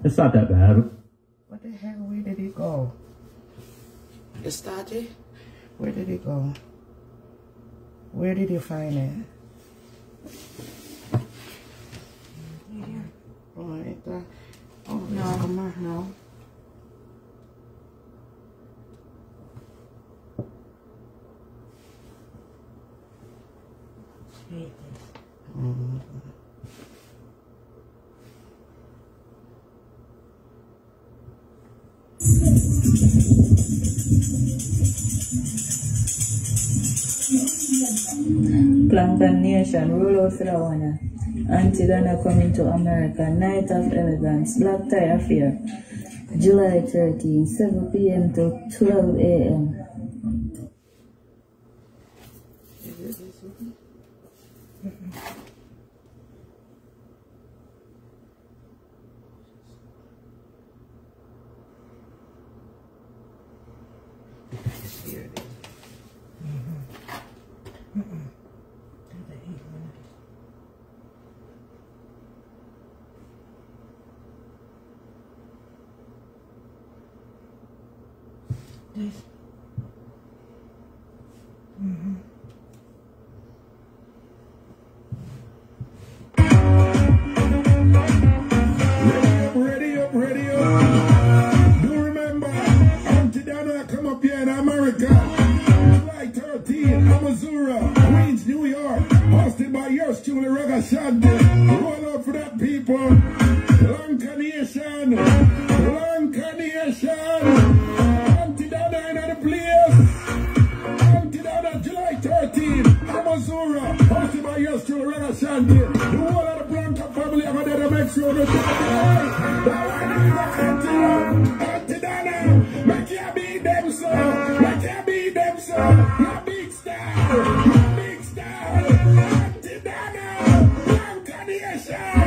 It's not that bad. What the hell? Where did it go? It started? Where did it go? Where did you find it? Oh, no, come on, no. Plantain Nation, roll out for the one. Antigua coming to America, Night of Elegance, Black Tie Affair, July 13, 7 p.m. to 12 a.m. Ready up. Do remember, Antigua come up here in America. July 13, Missouri, Queens, New York. Hosted by yours truly, Reggae Shanty. Roll out for that people. Lanka Nation. Antigua in the place. Antigua, July 13, Missouri. Hosted by yours truly, Reggae Shanty. The whole of the Blanca family are going to make sure that Antigua, make you beat them so. You're big star. Antigua, Lanka Nation.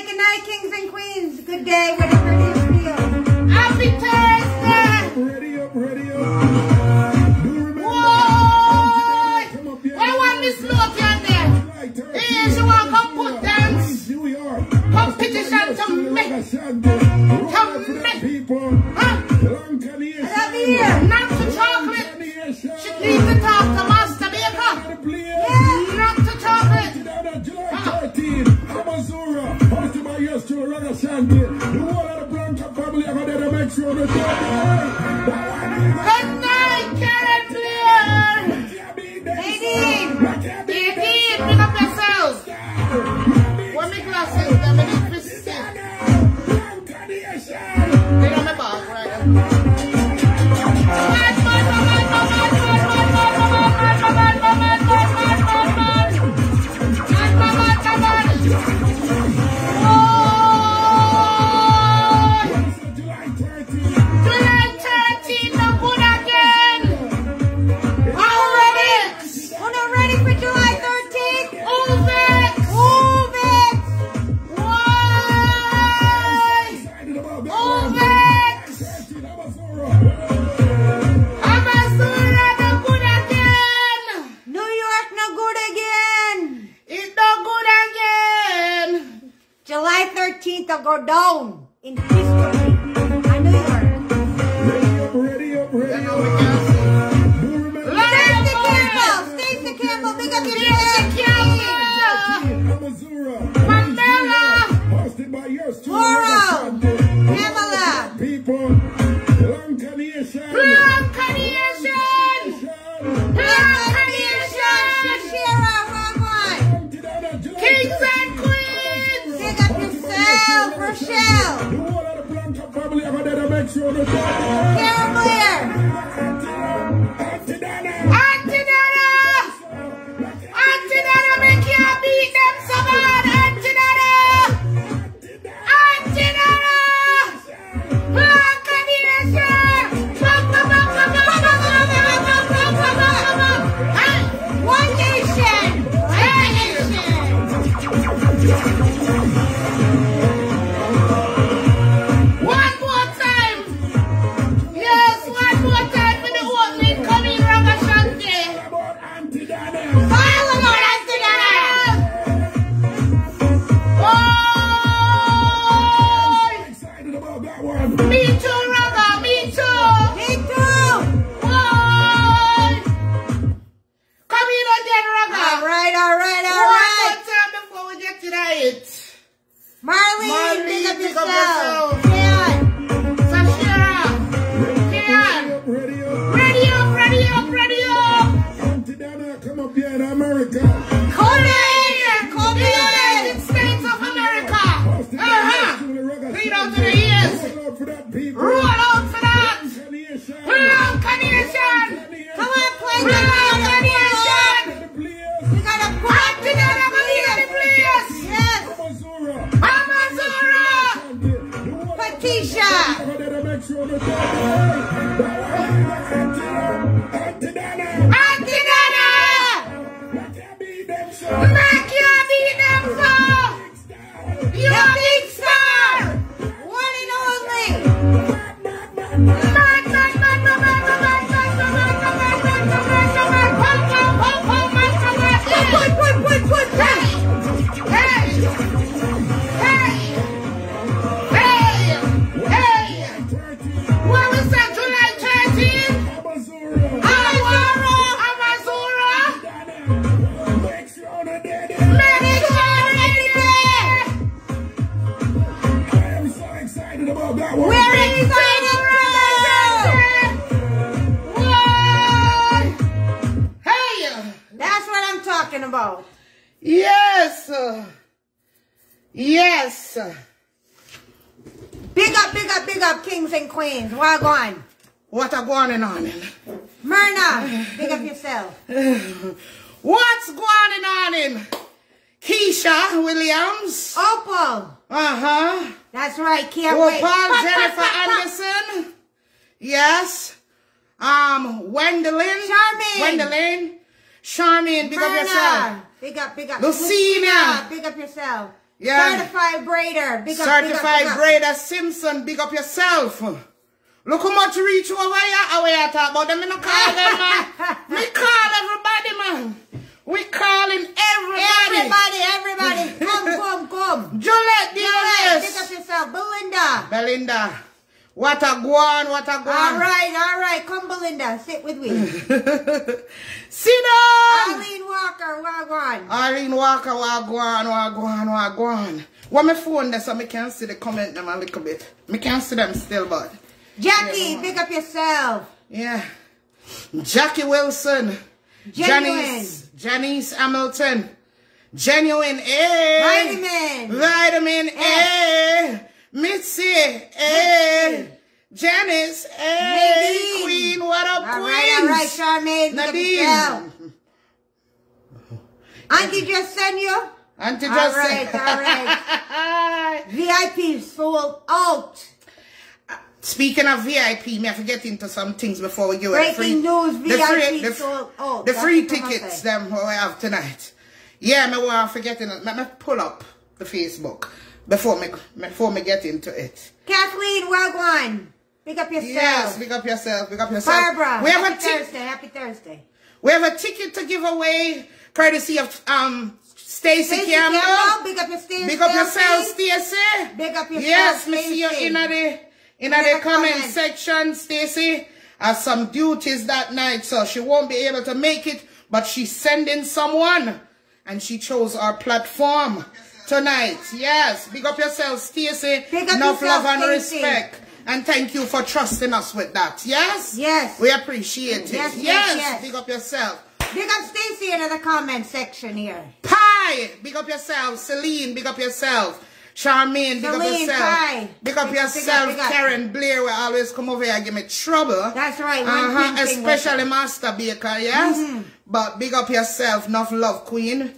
Good night, kings and queens. Good day, whatever it is for you. Happy Thursday! Ready up. Whoa! I want this look on there. Here you want come put dance. Competition to make. Huh? Not to chocolate. She needs to talk to Master Baker. Yeah. Not to chocolate. July 13, Missouri. Hosted by yours to Reggae Shanty. The whole of the Blanca family are going to make sure that good night, Karen Blair. Nadine, pick up yourselves. What my glasses? I'm going to be sick. They don't have bag, right? To go down in history. I know you are. Ready up. Stacey Campbell, big up yourself. Mandela. Laura. Pamela. Blanca Nation. Shira, wrong one. Kings and Queens. Big up yourself, Rochelle. sure the Careful here. Auntie Dada! Auntie Dada, make you beat them so bad. Auntie Dada! Auntie Dada! Black Nation! One nation! One nation! One more time! Yes, one more time for the opening coming Ramashante! File about Auntie Dada! Oh! excited about that one. Me too, Raga, me too! Me too! Boy! Come in again, Raga! Alright. One more time before we get to that hit. Marlene, pick up yourself. Kian, Sashira, Kian, ready up. Auntie Dana, come up here in America. Kobe, United States of America. Lead out to the ears. Roll out for that people. Roll out for that. Nation. Roll Nation. Come on, play the Nation. The players. We gotta put Auntie Dada go lead the players. Yes. Amazura. Amazura. Patricia. Make sure the Auntie Dana. Auntie Dada. Can't beat them, so. Make you beat them so. You're a big star. One and only. What was that, July 13th? Amazura. Make sure the daddy. I am so excited about that one. We're excited, Hey, that's what I'm talking about. Yes. Yes. Big up, kings and queens. Wagwan. What a going on? Myrna, big up yourself. What's going on? Keisha Williams. Opal. That's right. Can't wait. Opal Jennifer Anderson. Yes. Wendolyn. Charmaine, big up yourself. Big up. Lucina. Big up yourself. Yeah. Certified Braider. Big up. Certified Braider Simpson, big up yourself. Look how much reach over here. How we talk about them. I don't call them, man. We call everybody, man. We calling everybody. Come. Juliet, big up yourself. Belinda. What a guan. All right. Come, Belinda. Sit with me. Sit down. Arlene Walker, wagwan. Wagwan. What my phone there so I can see the comment them a little bit. I can't see them still, but. Jackie, big up yourself. Yeah. Jackie Wilson. Genuine. Janice Hamilton. Genuine A. Vitamin A. Mitzi A. Janice A. Nadine. Queen, what up, Queen? All right, Charmaine. Nadine. Auntie just sent you? Auntie just sent. All right. VIP sold out. Speaking of VIP, may I forget into some things before we go. Breaking news, VIP sold out. The free tickets them we have tonight. Yeah, me want forgetting. Let me pull up the Facebook before me get into it. Kathleen Wagwan, big up yourself. Yes, big up yourself. Barbara, we have happy Thursday. We have a ticket to give away, courtesy of Stacey Campbell. Big up your Stacey. Big up yourself, Stacey. Big up yourself. Yes, me see you in the comment section, Stacey. Has some duties that night, so she won't be able to make it, but she's sending someone, and she chose our platform tonight. Yes, big up yourself, Stacey. Enough love and respect. And thank you for trusting us with that. Yes? Yes. We appreciate it. Yes. Big up yourself. Big up Stacey in the comment section here. Pie. Big up yourself. Celine. Big up yourself. Charmaine, big up yourself. Big up yourself, Karen Blair, will always come over here and give me trouble. That's right. Especially Master Baker, yes? But big up yourself, enough love, Queen.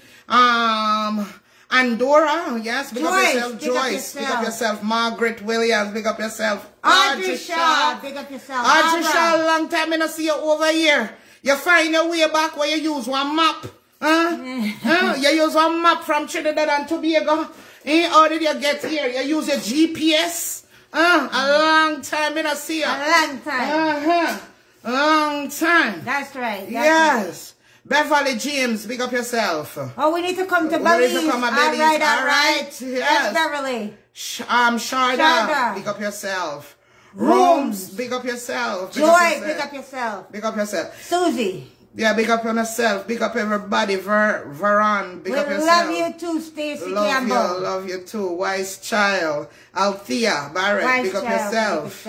Andorra, yes, big up yourself. Joyce, big up yourself. Margaret Williams, big up yourself. Audrey Shaw, big up yourself. Audrey Shaw, long time I don't see you over here. You find your way back where you use one map. You use one map from Trinidad and Tobago. How did you get here? You use your GPS. A long time I don't see you. A long time. Long time. That's right. Yes. Beverly James, big up yourself. Oh, we need to come to Belize. We need to come to Belize. All right. Yes. Yes, Beverly. Sharda, big up yourself. Rooms, big up yourself. Joy, big up yourself. Big up yourself. Susie. Yeah, big up on yourself. Big up everybody. Veron, big up yourself. Love you too, Stacey Campbell. Love you too. Wise Child. Althea Barrett, big up yourself.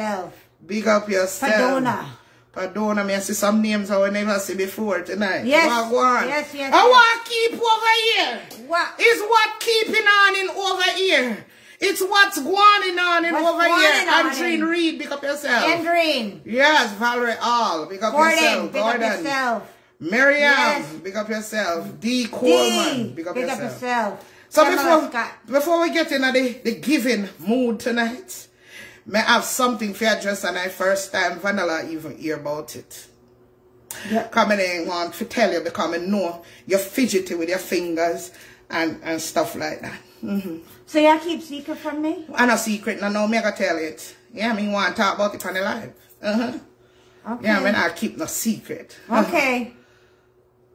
Big up yourself. Padona, me I see some names I never see before tonight. Yes. Yes. I want to keep over here. What? It's what keeping on in over here. It's what's going on in over here. Andreen Reed, big up yourself. Andreen. Yes, Valerie All, big up yourself. Big up yourself. Miriam, yes. Big up yourself. D. Coleman, big up yourself. So before we get into the giving mood tonight, may I have something for your dress, and I first time Vanilla even hear about it. Yeah. Come in want to tell you because I know you're fidgety with your fingers and stuff like that. So you keep secret from me? I'm not secret, no, me I gotta tell it. Yeah, I mean want to talk about it on the live. Okay. Yeah, I mean I keep no secret. Okay.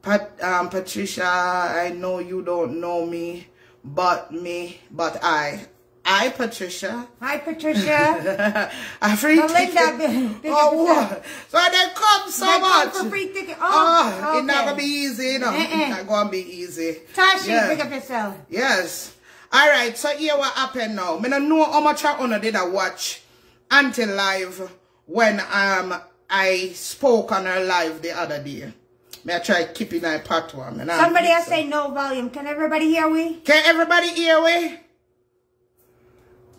Patricia, I know you don't know me, but I. Hi, Patricia. Hi, Patricia. A free ticket. What? So they come so much. Come for free ticket. It's not going to be easy, you know. It's not going to be easy. Tashi, pick up yourself. Yes. All right, so here what happened now. I don't know how much I did I watch Auntie live when I spoke on her live the other day. May I try keeping my part one. Somebody else say no volume. Can everybody hear we? Can everybody hear we?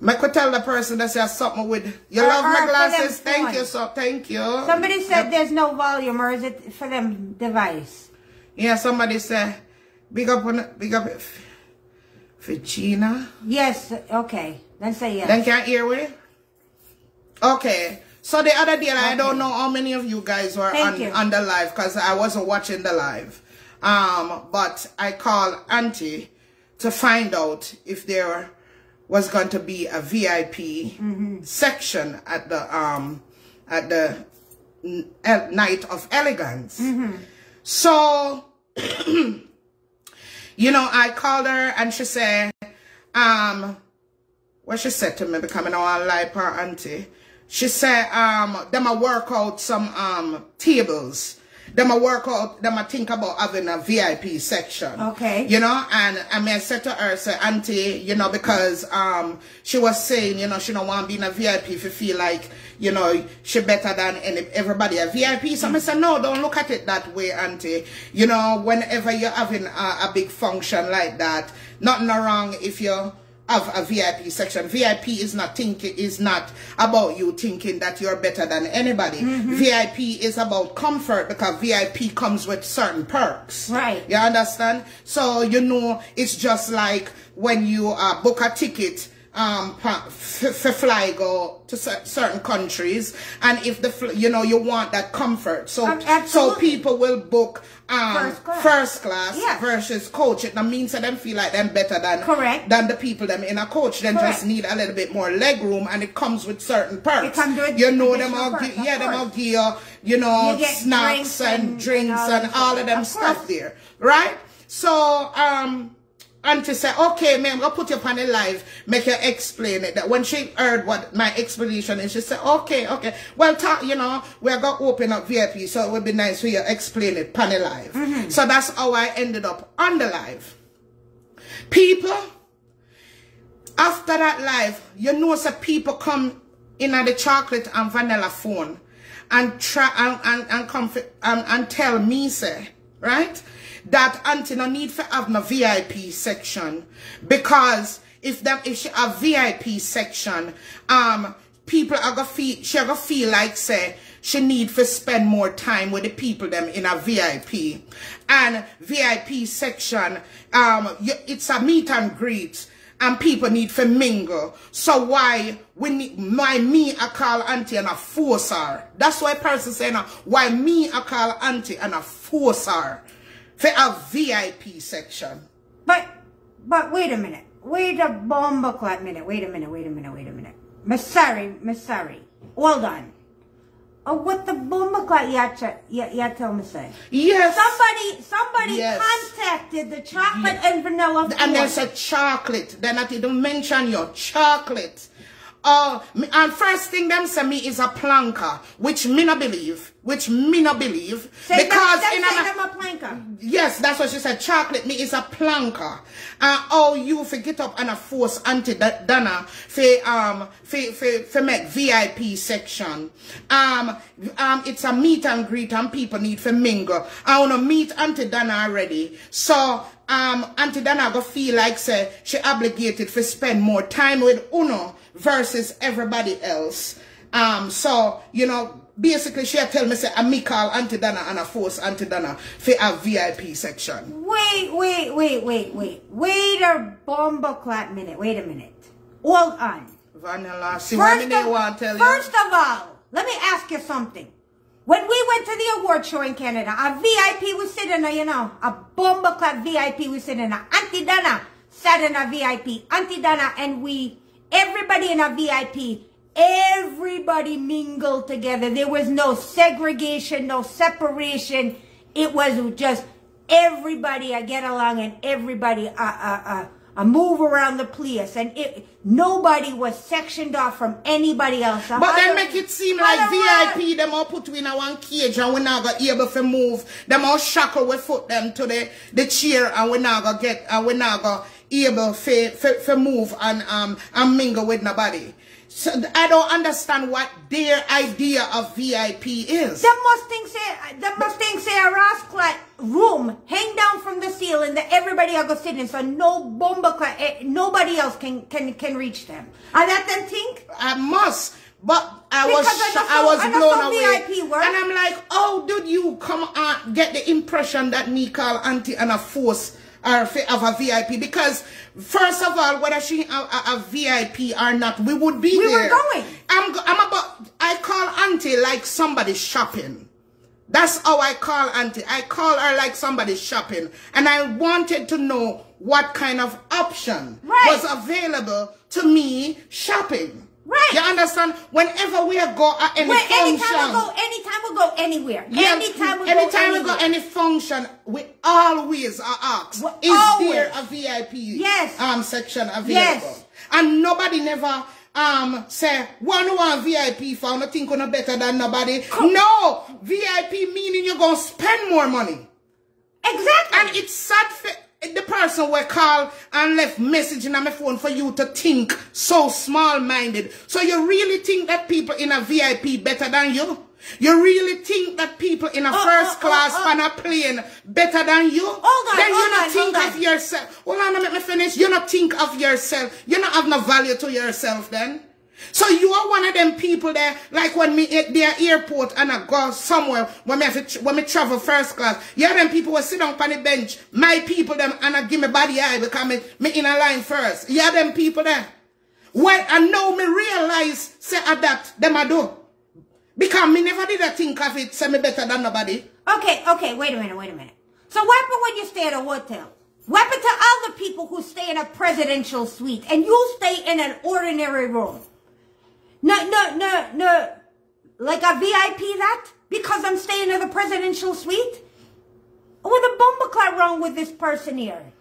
I could tell the person that says something with you love my glasses. Thank you, so thank you. Somebody said there's no volume, or is it for them device? Yeah, somebody said big up Virginia. Yes, okay. Then say yes. Then can't hear we? Okay. So the other day, I don't know how many of you guys were on the live because I wasn't watching the live. But I called Auntie to find out if there was going to be a VIP section at the night of Elegance. So, you know, I called her and she said, what she said to me, becoming our live per Auntie. She said, them a work out some tables. Them a work out, them a think about having a VIP section. Okay. You know, and I said to her, say, Auntie, you know, because she was saying, you know, she don't want to be in a VIP if you feel like, you know, she better than everybody a VIP. So I said, no, don't look at it that way, Auntie. You know, whenever you're having a big function like that, nothing wrong if you have a VIP section. VIP is not about you thinking that you're better than anybody. VIP is about comfort because VIP comes with certain perks. Right. You understand? So, you know, it's just like when you book a ticket for fly go to certain countries, and if you know you want that comfort, so people will book first class versus coach. It means that them feel like them better than the people them in a coach. Then just need a little bit more leg room, and it comes with certain perks. You know them all give you know snacks and drinks and all of them stuff there, right? So Auntie said, okay, ma'am, I'm going to put you up on the live, make you explain it. That when she heard what my explanation is, she said, okay. Well, you know, we're going to open up VIP, so it would be nice for you to explain it on the live. So that's how I ended up on the live. People, after that live, you know, some people come in at the chocolate and vanilla phone and try and tell me, say, right? That Auntie no need for have no VIP section because if she a VIP section, people are gonna feel like say she need to spend more time with the people them in a VIP. And VIP section, it's a meet and greet. And people need to mingle. So why me I call auntie and I force her? That's why person saying why me I call auntie and I force her for a VIP section. But wait a minute. Wait a bumbleclap minute. Wait a minute. Miss sorry. Hold on. What the bumbleclap you tell me say? Yes. Somebody contacted the chocolate and vanilla. And there's a chocolate. They're not even mention your chocolate. And first thing them say me is a planker, which me not believe. Say because them a planker. Yes, that's what she said. Chocolate me is a planker. You for get up and a force Auntie Dana for make VIP section. It's a meet and greet and people need to mingle. I wanna meet Auntie Dana already. So Auntie Dana go feel like say she obligated to spend more time with Uno versus everybody else. So, you know, basically she tell me say I call Auntie Dana and I force Auntie Dana for a VIP section. Wait a bumbleclap minute. Wait a minute. Hold on. Vanilla, see what I want to tell you. First of all, let me ask you something. When we went to the award show in Canada, a VIP was sitting there, you know, a bumbleclap VIP was sitting there. Auntie Dana sat in a VIP. Auntie Dana and everybody in a VIP, everybody mingled together. There was no segregation, no separation. It was just everybody get along and everybody move around the place. And nobody was sectioned off from anybody else. But then make it seem like VIP, them all put in a one cage and we not gonna able to move. Them all shackle with foot them to the chair and we not gonna able to move and mingle with nobody. So I don't understand what their idea of VIP is. They must think say a rascal room hang down from the ceiling that everybody are gonna sit in, so nobody else can reach them. And that them think? I must. But I was blown away. VIP work. And I'm like, oh, did you come and get the impression that me call auntie and a force of a VIP? Because first of all, whether she a VIP or not, we would be there. We were going. I call auntie like somebody shopping. That's how I call auntie. I call her like somebody shopping. And I wanted to know what kind of option was available to me shopping. Right. You understand? Whenever we go at any function. Anytime we go anywhere. Yeah, anytime we go any function, we always are asked, is there a VIP section available? Yes. And nobody never say, one VIP for no think no better than nobody. No, VIP meaning you're gonna spend more money. Exactly. And it's sad for the person will call and left message in my phone for you to think so small-minded. So you really think that people in a VIP better than you? You really think that people in a first class on a plane better than you? Then you not think of yourself. Hold on, let me finish. You not think of yourself. You not have no value to yourself then. So you are one of them people there, like when me at the airport and I go somewhere, when me travel first class, you are them people who sit down on the bench, my people them, and I give me body eye because me in a line first. You are them people there. Well, and now me realize, say that, them I do. Because me never did think of it, say me better than nobody. Okay, wait a minute. So what happened when you stay at a hotel? What happened to all the people who stay in a presidential suite and you stay in an ordinary room? No. Like a VIP that? Because I'm staying in the presidential suite? What the bumbleclap wrong with this person here?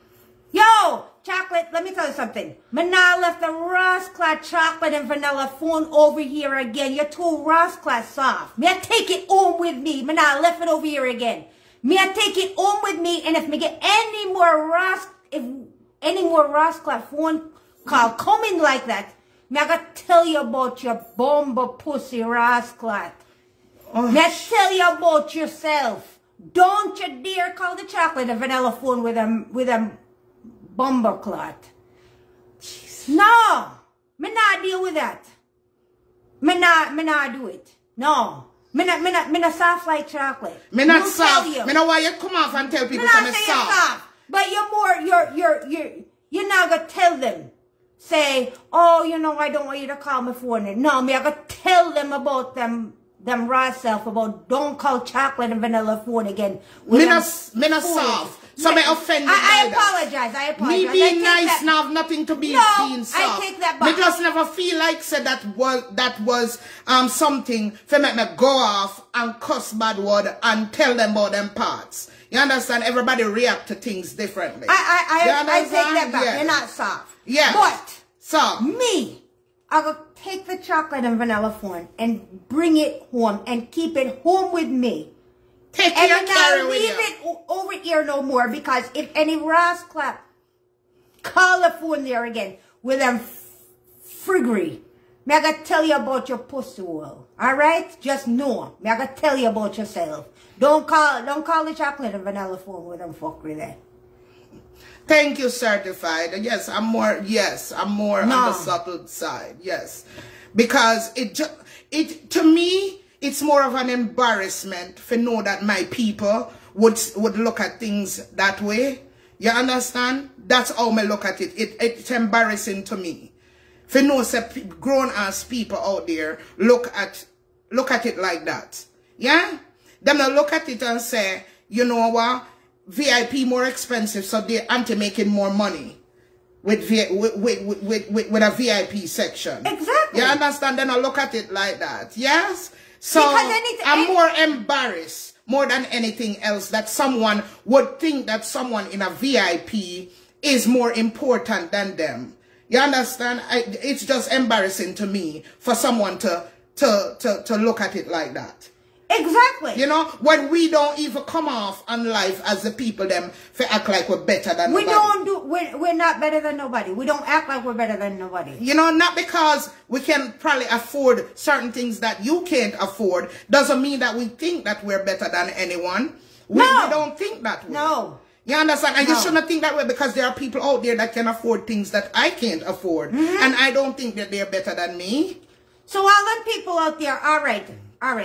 Yo, chocolate, let me tell you something. Manal left the rascal chocolate and vanilla phone over here again. You're too rascal soft. May I take it home with me? Manal left it over here again. May I take it home with me? And if me get any more rascal phone call coming like that, me I gotta tell you about your bumble pussy rascal. Me I tell you about yourself. Don't you dare call the chocolate and vanilla phone with a bumbleclot. Jesus. No. Me not deal with that. Me not do it. No. Me not soft like chocolate. Me not soft. Me not why you come off and tell people I'm soft. But you're not gonna tell them. Say, oh, you know, I don't want you to call my phone. No, me I gonna tell them about them raw self about don't call chocolate and vanilla phone again. Me not soft. So me offended. I apologize. Me being nice now have nothing to be being soft. I take that back. Me just never feel like said that was something for make me go off and cuss bad word and tell them about them parts. You understand? Everybody react to things differently. I take that back. Yeah. You're not soft. Yeah. But soft. Me, I will take the chocolate and vanilla phone and bring it home and keep it home with me. Take and your carry with you. leave it over here no more, because if any rascal call the phone there again with them friggery, me I gotta tell you about your pussy hole. Alright? Just know. Me I gotta tell you about yourself. Don't call the chocolate and vanilla phone with them fuckery there. Thank you, certified. Yes, I'm more on the subtle side. Yes. Because to me, it's more of an embarrassment for know that my people would look at things that way. You understand? That's how I look at it. It's embarrassing to me. For know grown ass people out there look at it like that. Yeah? Them not look at it and say, you know what? VIP more expensive, so they're anti-making more money with a VIP section. Exactly. You understand? Then I look at it like that. Yes? So I'm more embarrassed more than anything else that someone would think that someone in a VIP is more important than them. You understand? It's just embarrassing to me for someone to look at it like that. Exactly. You know, when we don't even come off on life as the people them for act like we're better than nobody. We're not better than nobody. We don't act like we're better than nobody. You know, not because we can probably afford certain things that you can't afford doesn't mean that we think that we're better than anyone. We don't think that way. No. You understand? And you shouldn't think that way, because there are people out there that can afford things that I can't afford. And I don't think that they're better than me. So all the people out there, all right,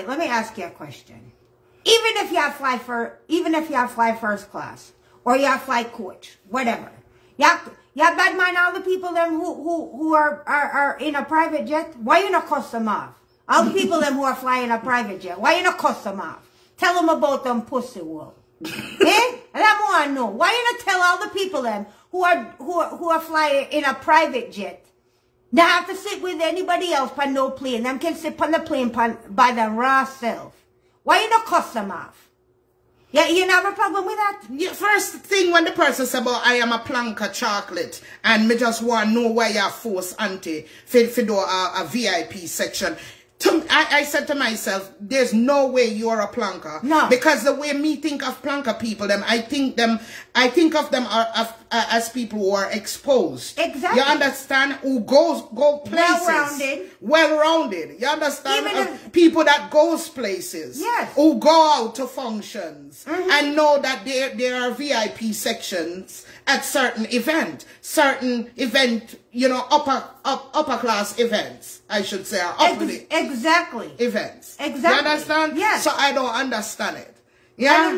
let me ask you a question. Even if you have fly first class, or you have fly coach, whatever, you bad mind all the people them who are in a private jet. Why you not cuss them off? All the people them who are flying a private jet, why you not cuss them off? Tell them about them pussy wool. Eh? And I want to know, why you not tell all the people them who are flying in a private jet? They have to sit with anybody else on no plane. Them can sit on the plane by their raw self. Why you not cuss them off? Yeah, you don't have a problem with that? Yeah, first thing when the person says about I am a planka chocolate and me just want to know why you're forced anti for do a VIP section. I said to myself, there's no way you're a planka. No. Because the way me think of planka people, I think of them as people who are exposed. Exactly. You understand? Who go places. Well-rounded. You understand? People that goes places. Yes. Who go out to functions. And know that there are VIP sections at certain event, you know, upper class events, I should say. Exactly. Events. Exactly. You understand? Yes. So I don't understand it. Yeah.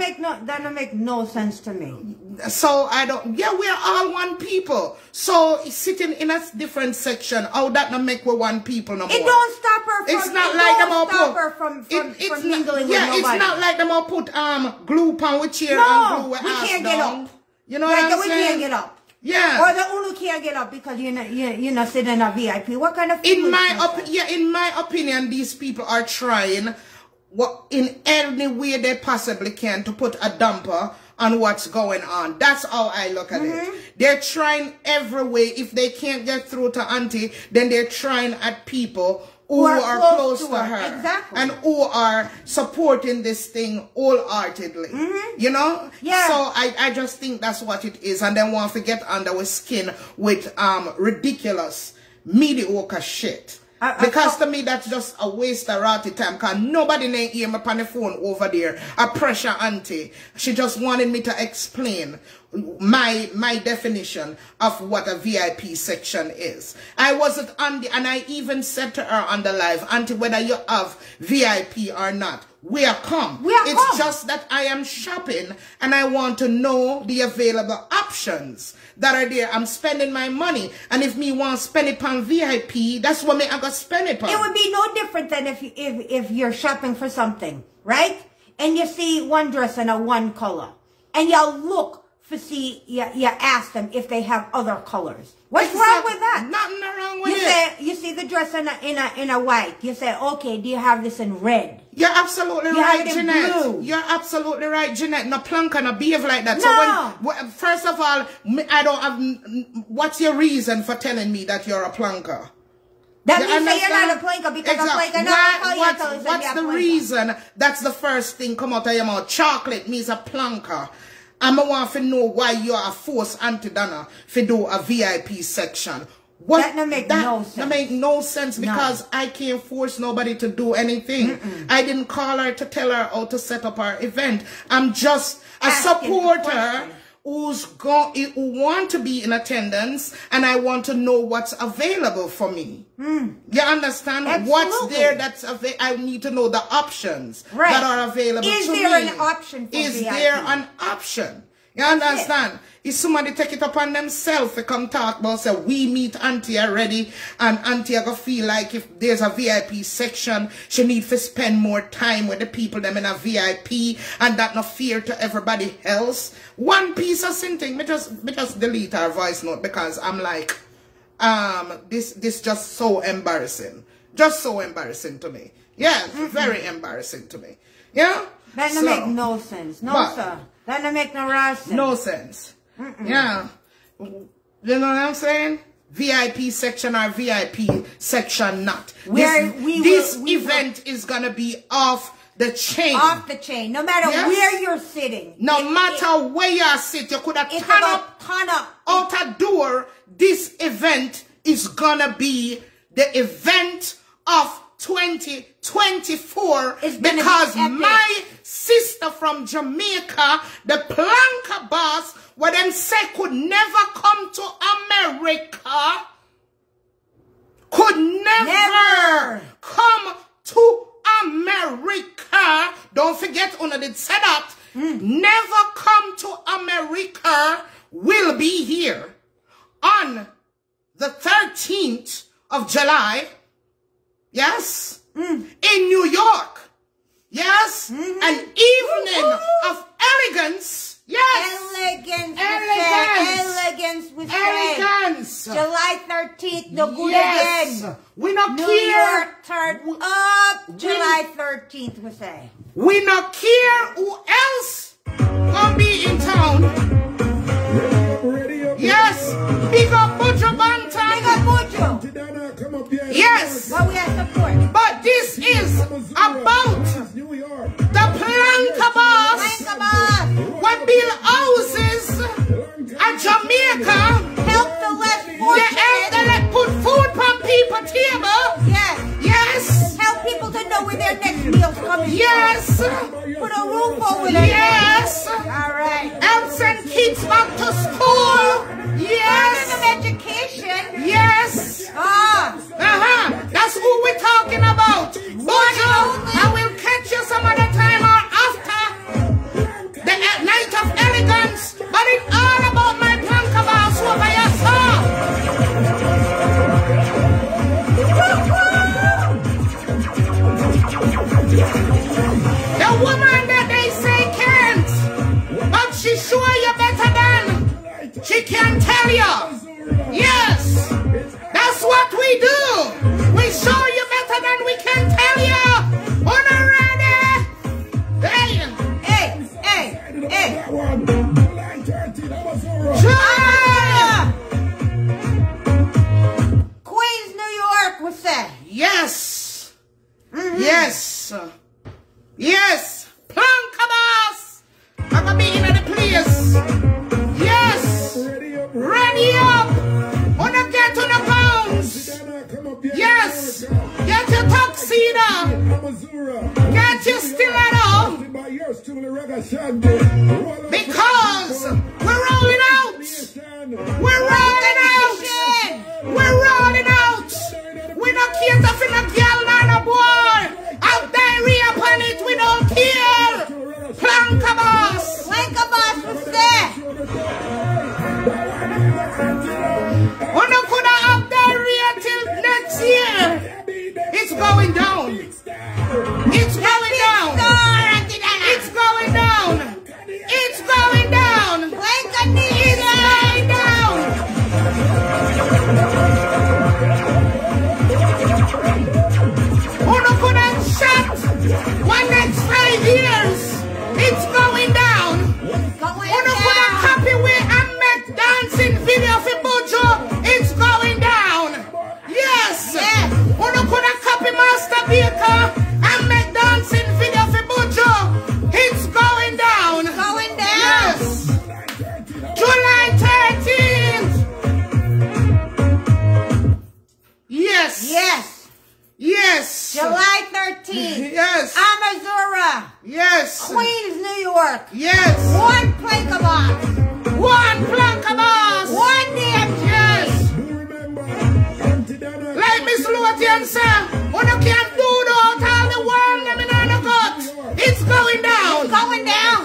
That don't make no sense to me. So we're all one people. So sitting in a different section, how that not make we one people no more? It don't stop her from, it's not like them all put from mingling with nobody. It's not like them all put glue pan with chair and glue with we ass can't down. get up. You know what I'm we saying? can't get up. Yeah. Or the owner can't get up because you're not sitting in a VIP. What kind of in my opinion, these people are trying in any way they possibly can to put a damper on what's going on. That's how I look at it. They're trying every way. If they can't get through to Auntie, then they're trying at people who are close to her. Exactly. And who are supporting this thing wholeheartedly. You know? Yeah. So I just think that's what it is. And then want to get under with skin with ridiculous, mediocre shit. Because to me, that's just a waste of rotty time. Because nobody hear me on the phone over there. A pressure auntie. She just wanted me to explain my definition of what a VIP section is. I wasn't on the, and I even said to her on the live, Auntie, whether you have VIP or not, we are come. It's just that I am shopping and I want to know the available options that are there. I'm spending my money, and if me want to spend it on VIP, that's what me I got spend it on. It would be no different than if you're shopping for something, right? And you see one dress in a one color, and you look for see, you ask them if they have other colors. What's wrong with that? Nothing wrong with it. You see the dress in a white. You say, okay, do you have this in red? You're absolutely right, Jeanette. Blue. You're absolutely right, Jeanette. No plank and no behave like that. No. So when, first of all, I don't have. What's your reason for telling me that you're a planker? That means that you're not a planker because a planker. What's the reason? That's the first thing come out of your mouth. Chocolate means a planker. I want to know why you are forced Auntie Donna to do a VIP section. That don't make no sense. That make no sense because I can't force nobody to do anything. I didn't call her to tell her how to set up her event. I'm just a supporter who want to be in attendance, and I want to know what's available for me. You understand? Absolutely. What's there that's available? I need to know the options that are available to me. Is there an option for Is VIP? there an option? You understand? If somebody take it upon themselves to come talk about, say, we meet Auntie already, and Auntie are going to feel like if there's a VIP section, she need to spend more time with the people them in a VIP, and that no fear to everybody else. One piece of something, me just delete our voice note because I'm like, this just so embarrassing. Just so embarrassing to me. Yes, very embarrassing to me. Yeah? That don't make no sense. No, sir. That don't make no right sense. No sense. Yeah. You know what I'm saying? VIP section or VIP section not. This event is going to be off the chain. Off the chain. No matter where you're sitting. No matter where you sit, you could have turn up out a door. This event is going to be the event of 2024 because my sister from Jamaica, the planker boss, what them say could never come to America, could never come to America. Don't forget, Una did say that. Never come to America, will be here on the 13th of July. Yes. In New York. Yes. An evening of elegance. Yes. Elegance with Elegance. July 13th, the good again. We not New care. York turn up. July 13th, we say. We not care who else gonna be in town. Yes. Big up Buju Banton. Big up Buju. Yes. But we are support. But this is about the planker boss. What build houses at Jamaica. Help the less fortunate. They put food on people's table. Yes. Yes. Help people to know where their next meal's coming Yes. from. Put a roof over their Yes. All right. Help send kids back to school. Yes. Education. Yes. That's who we're talking about. Buju, I will catch you some other time or after the night of elegance. But it's all about my planker boss over your song. The woman that they say can't, but she sure you better than she can tell you. Yes, that's what we do. We show you better than we can tell you. Ready? Hey. Queens, New York, what's that? Yes. Yes. Yes. Planker boss. I'm gonna be in the place. Yes. Ready up. Wanna get to the pounds. Yes. Get your tuxedo. Get your stiletto. Because we're rolling. next 5 years, it's going down. Going down. Put a copy where I make dancing video for Bojo. It's going down. Yes. Yes. Wanna put a copy Master Baker and make dancing video for Bojo. It's going down. It's going down. Yes. July 13th. Yes. Yes. Yes. July 13th. Yes. Amazura. Yes. Queens, New York. Yes. One plank of us. One plank of us. One damn yes. Like Miss Lothian said, when you can't do that, all the world, I mean, no guts. It's going down. It's going down.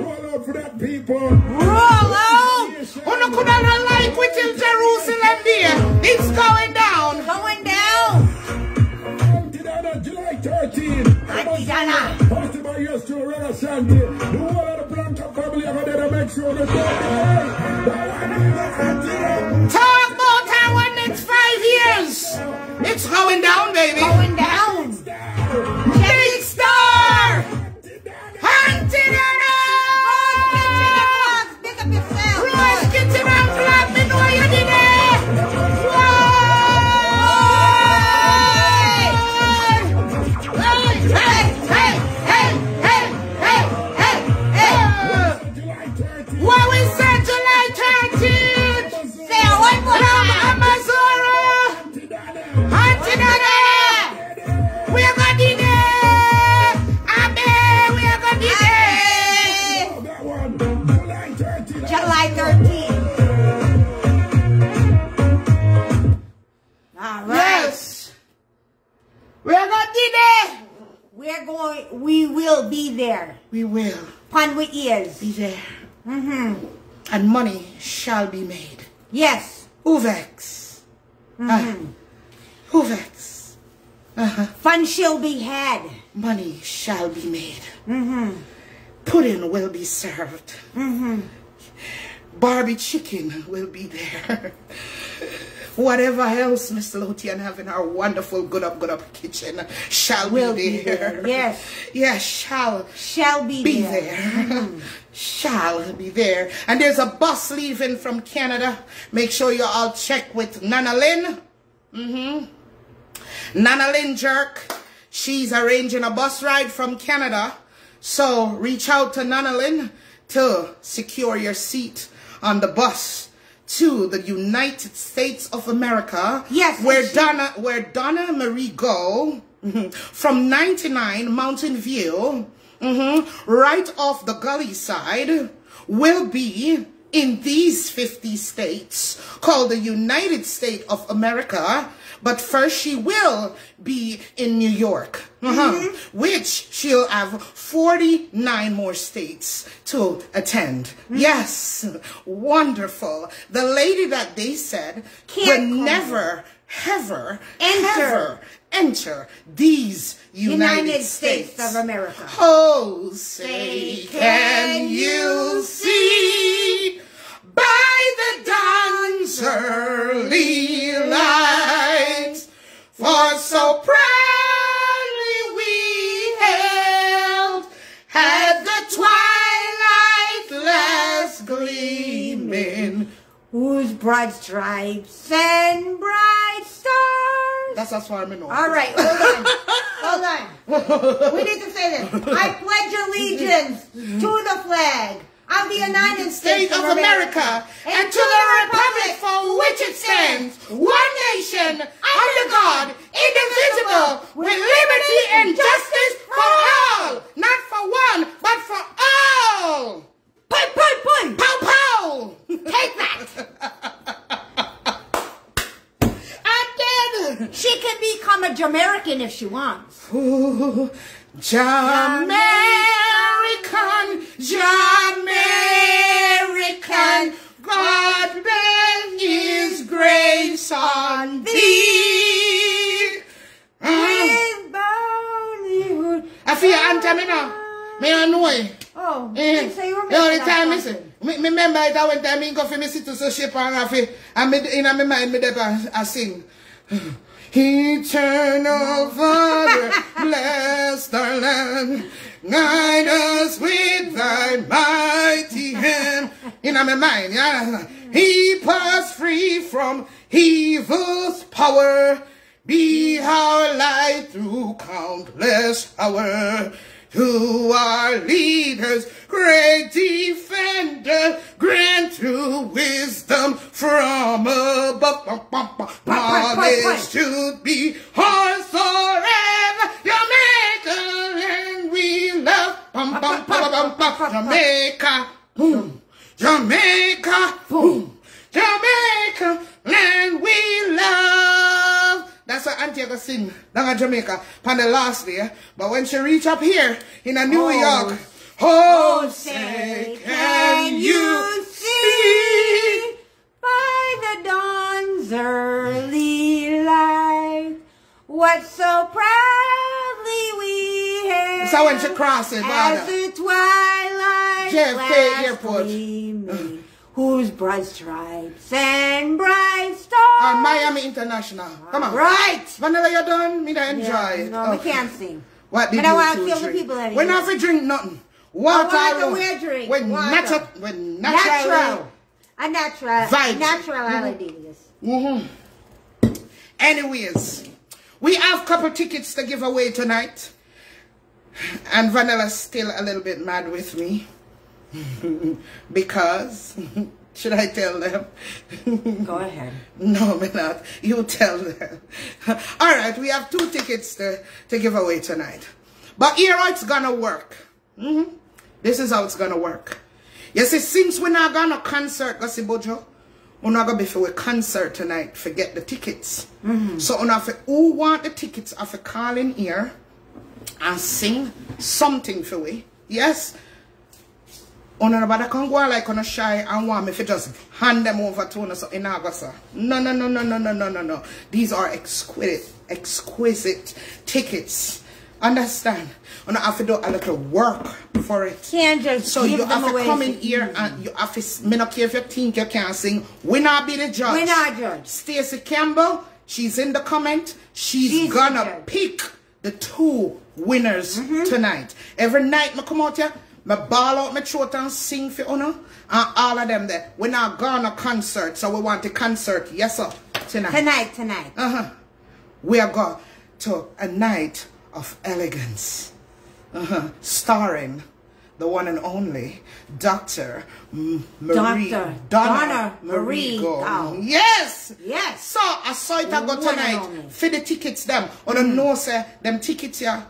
Roll out for that people. Roll out. When you could have like with in Jerusalem there, it's going down. Going down. July 13th. Antidana. Hosted by yours to Rena Shanti. The whole of the Blanca family over there to make sure that talk about our next 5 years. It's going down, baby. Going down. Big star. Antidana. Pick up yourself. Rose, get it and clap. Me know you did it. What we said July 13th. Say it one more time. Amazura. Antidana. We are going to do it. Abe, we are going to do it. July 13th. All right. Yes. We are going to do it. We will be there. We will Pan with ears. be there. And money shall be made. Yes. Uvex. Uvex. Fun shall be had. Money shall be made. Pudding will be served. Barbie chicken will be there. Whatever else Mr. Lothian have in our wonderful good up kitchen shall Will be there. Yes. Yes, shall be be there. there. Shall be there. And there's a bus leaving from Canada. Make sure you all check with Nana Lynn. Nana Lynn Jerk. She's arranging a bus ride from Canada. So reach out to Nana Lynn to secure your seat on the bus to the United States of America. Yes. Where Donna Marie go from 99 Mountain View, right off the gully side, will be in these 50 states called the United States of America. But first she will be in New York, which she'll have 49 more states to attend. Yes, wonderful. The lady that they said will never, ever enter these United States of America. Oh, say, can you see by the dawn's early light, for so proudly we hailed at the twilight last gleaming, whose broad stripes and bright stars. That's as far as I know. All right, hold on. We need to say this. I pledge allegiance to the flag of the United States of America and to the republic for which it stands, one nation, under God, indivisible, with liberty and justice for all. Not for one, but for all. Pun, pun, pun. Pow, pow. Take that. I did. She can become a Jamaican if she wants. Ooh, Jamaican, Jamaican, God bless His grace on thee. I feel anthem now. Me I know it. Oh, So you remember the time I say. Me remember it when time me go for me sit to so shape and I in my mind me there I sing. Eternal Father, bless our land. Guide us with thy mighty hand. In my mind, yeah. Keep us free from evil's power. Be our light through countless hours. To our leaders, great defender, grant through wisdom from above. Knowledge should be ours forever. Jamaica, land we love. Jamaica, boom. Jamaica, boom. Jamaica, land we love. That's what Auntie gonna sing down in Jamaica on the last day. But when she reach up here in New York, oh, say, can you see by the dawn's early light what so proudly we hailed so when she crosses as the twilight JFK Airport, gleaming, whose bright stripes and bright stars. Miami International. Come on. Right. Vanilla, you done? Me to enjoy. Yeah, no, we can't sing. What did but you I want to two kill drink? the people that We're not for drink nothing. Water. We drink. When water. natural. A natural. Vibes. Naturality. Anyways, we have a couple tickets to give away tonight. And Vanilla's still a little bit mad with me. Because, should I tell them? Go ahead. No, me not. You tell them. Alright, we have 2 tickets to give away tonight. But here how it's gonna work. This is how it's gonna work. You see, since we're not gonna concert, go see Bojo, we're not gonna be for a concert tonight, forget the tickets. So who want the tickets have to call in here and sing something for we. Yes? Nobody can go like on a shy and want me if you just hand them over to us in August. No. These are exquisite tickets. Understand? And I have to do a little work for it. Can't just so you have to come in here and you have to, me not care if you think you can't sing. We not be the judge. We're not judge. Stacey Campbell, she's in the comment. She's gonna pick the 2 winners tonight. Every night I come out here, I ball out my throat and sing for you, and all of them there. We're not gonna concert, so we want a concert. Yes, sir. Tonight. We are going to a night of elegance. Starring the one and only Dr. Donna Marie. Yes. So I saw it go tonight for the tickets them. Or know say them tickets here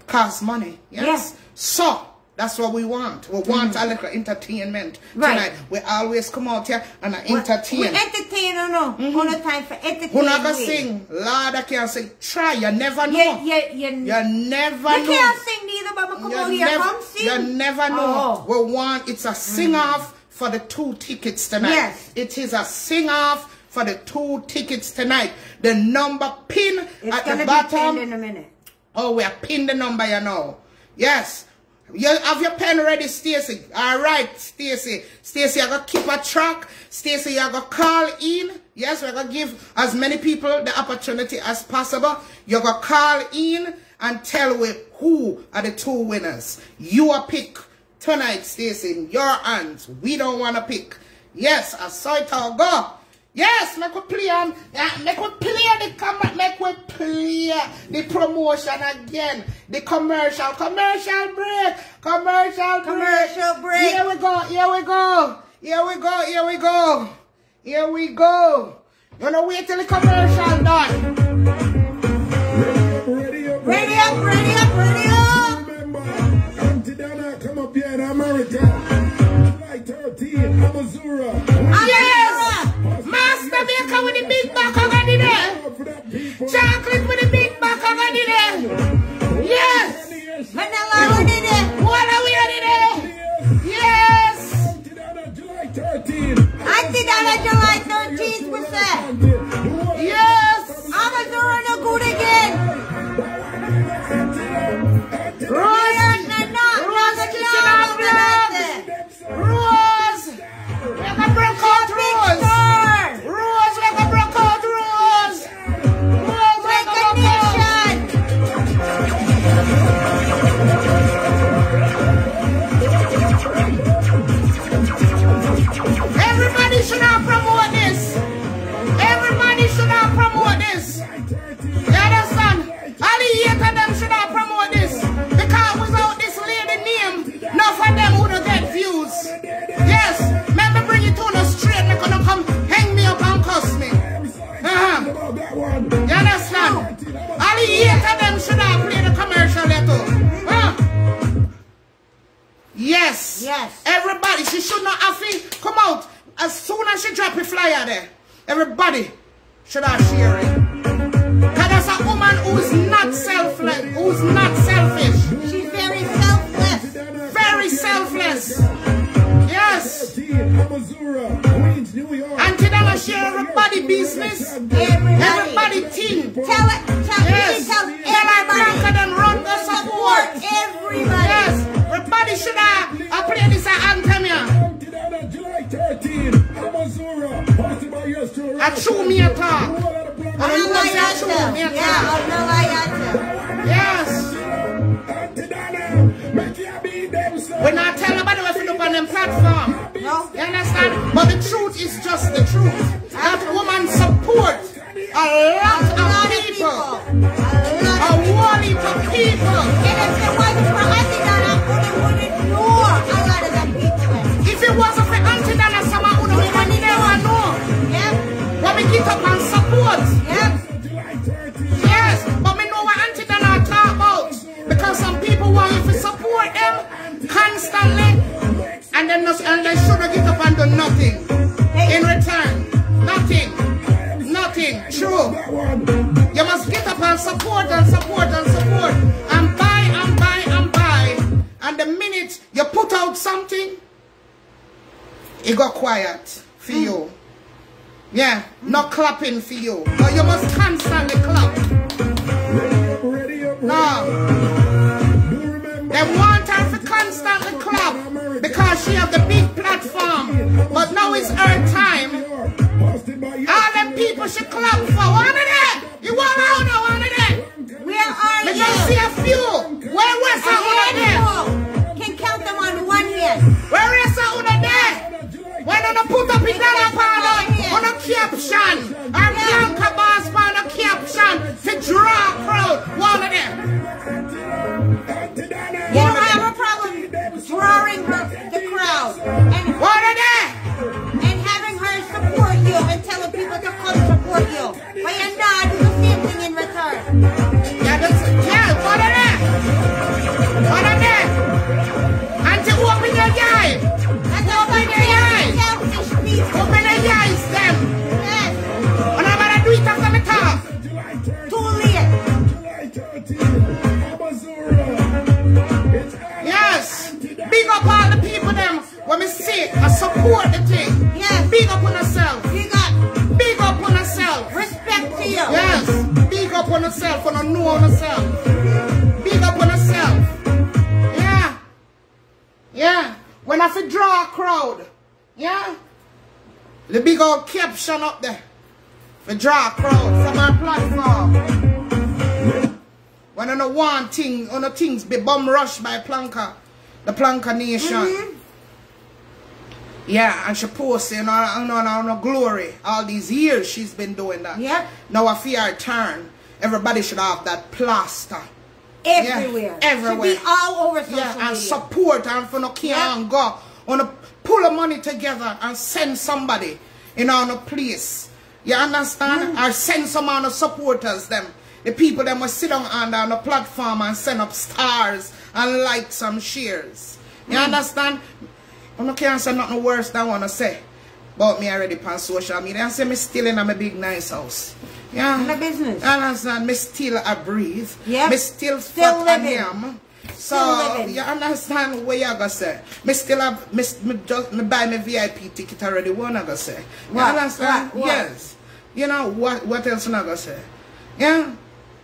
cost money. Yes. So that's what we want. We want a little entertainment tonight. We always come out here and entertain. We entertain, no. No time for entertainment. Who not gonna sing? Lord, I can't sing. Try, you never know. You never know. You can't sing neither, but come out here, come sing. You never know. We want, it's a sing-off for the 2 tickets tonight. Yes. It is a sing-off for the 2 tickets tonight. The number pin at the bottom. Be pinned in a minute. Oh, we are pinned the number, you know. Yes. You have your pen ready, Stacey. Alright, Stacey. Stacey, I'm going to keep a track. Stacey, you're going to call in. Yes, we're going to give as many people the opportunity as possible. You're going to call in and tell me who are the 2 winners. You are pick tonight, Stacey, in your hands. We don't want to pick. Yes, I saw it all go. Yes, make we play on. Make we play the promotion again. The commercial break. Here we go. You know, wait till the commercial done. Ready up. Remember, Auntie Donna come up here in America. July 13, Amazura. Yes! Master Baker with the big back already there. Chocolate with the big back already there. Yes! Vanilla already there. What are we already there? Yes! Auntie Donna, July 13. Auntie Donna, July 13th, we said. Yes! Amazura no good again. Rose, Rose, Yes. Yes. Everybody, she should not have to come out. As soon as she drop a flyer there, everybody should have share it. Because that's a woman who's not selfless, who's not selfish. She's very selfless. Very selfless. Yes. And Auntie Donna share everybody business. Everybody team. Tell it. Yes. Tell Everybody and run the support. Everybody. Yes. Everybody should have play this anthem here. July 13, Amazura, hosted by yours truly. A true me at all. Yes. When I tell nobody what to look on them platform. No. You understand? But the truth is just the truth. That woman supports a lot of people. A whole heap of people. And if it wasn't for Auntie Donna, we wouldn't know a lot of them people. If it wasn't for Auntie Donna, someone would never know. Yep. But we get up and support. Yep. Yes, but we know what Auntie Donna talk about. Because some people want you to support them constantly. And they shouldn't get up and do nothing. In return. Nothing. Nothing. True. You must get up and support and support and support. And buy and buy and buy. And the minute you put out something, it got quiet for you. Yeah, not clapping for you. But you must constantly clap. No. They want her to constantly clap because she have the big platform. But now it's her time. All them people should clap for. One of them. You want out now, one of them. Where are We you? just see a few. Where was that one of them? Can count them on one hand. Where is that one of them? When on put up in that on a caption. And Blanca boss on a caption to draw a crowd. One of them. You don't have a problem drawing the crowd and One of them. having her support you and telling people to come support you. But you're not do the same thing in return. Yeah, one of them. One of them. And to open your eye. That's Open your eyes. selfish people. Open your eyes, them. Yes. And I'm going to do it after me talk. Too late. Yes. Big up all the people, them. When we see it, I support the thing. Yes. Big up on yourself. You got Big up on yourself. respect to you. Yes. Big up on yourself and I know on yourself. Big up on yourself. Yeah. Yeah. When I fi draw a crowd. Yeah. The big old caption up there. For draw a crowd from our platform. When I know one thing, on the things be bum rushed by Planka. The Planka Nation. Yeah, and she posting on glory. All these years she's been doing that. Yep. Now I feel her turn. Everybody should have that plaster. Everywhere. Yeah, everywhere. Should be all over social Yeah, and media. support and for no care and go. On a pull the money together and send somebody in on a place. You understand? Or send some on the supporters them. The people that must sit down on the platform and send up stars and likes and shares. You understand? I can't say nothing worse than I want to say. But me already on social media. And say me still in my big nice house. Yeah. My business. You understand? Me still I breathe. Yeah. Me still fat and living. yam. So living. you understand what you gonna say? Me still have me buy my VIP ticket already. What I gonna say? You What? understand? What? Yes. You know what else I gonna say? Yeah.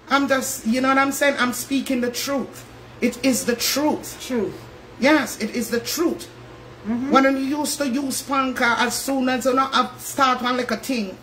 I'm just, you know what I'm saying? I'm speaking the truth. It is the truth. Truth. Yes, it is the truth. When you used to use Planka, as soon as you know, start one like a thing,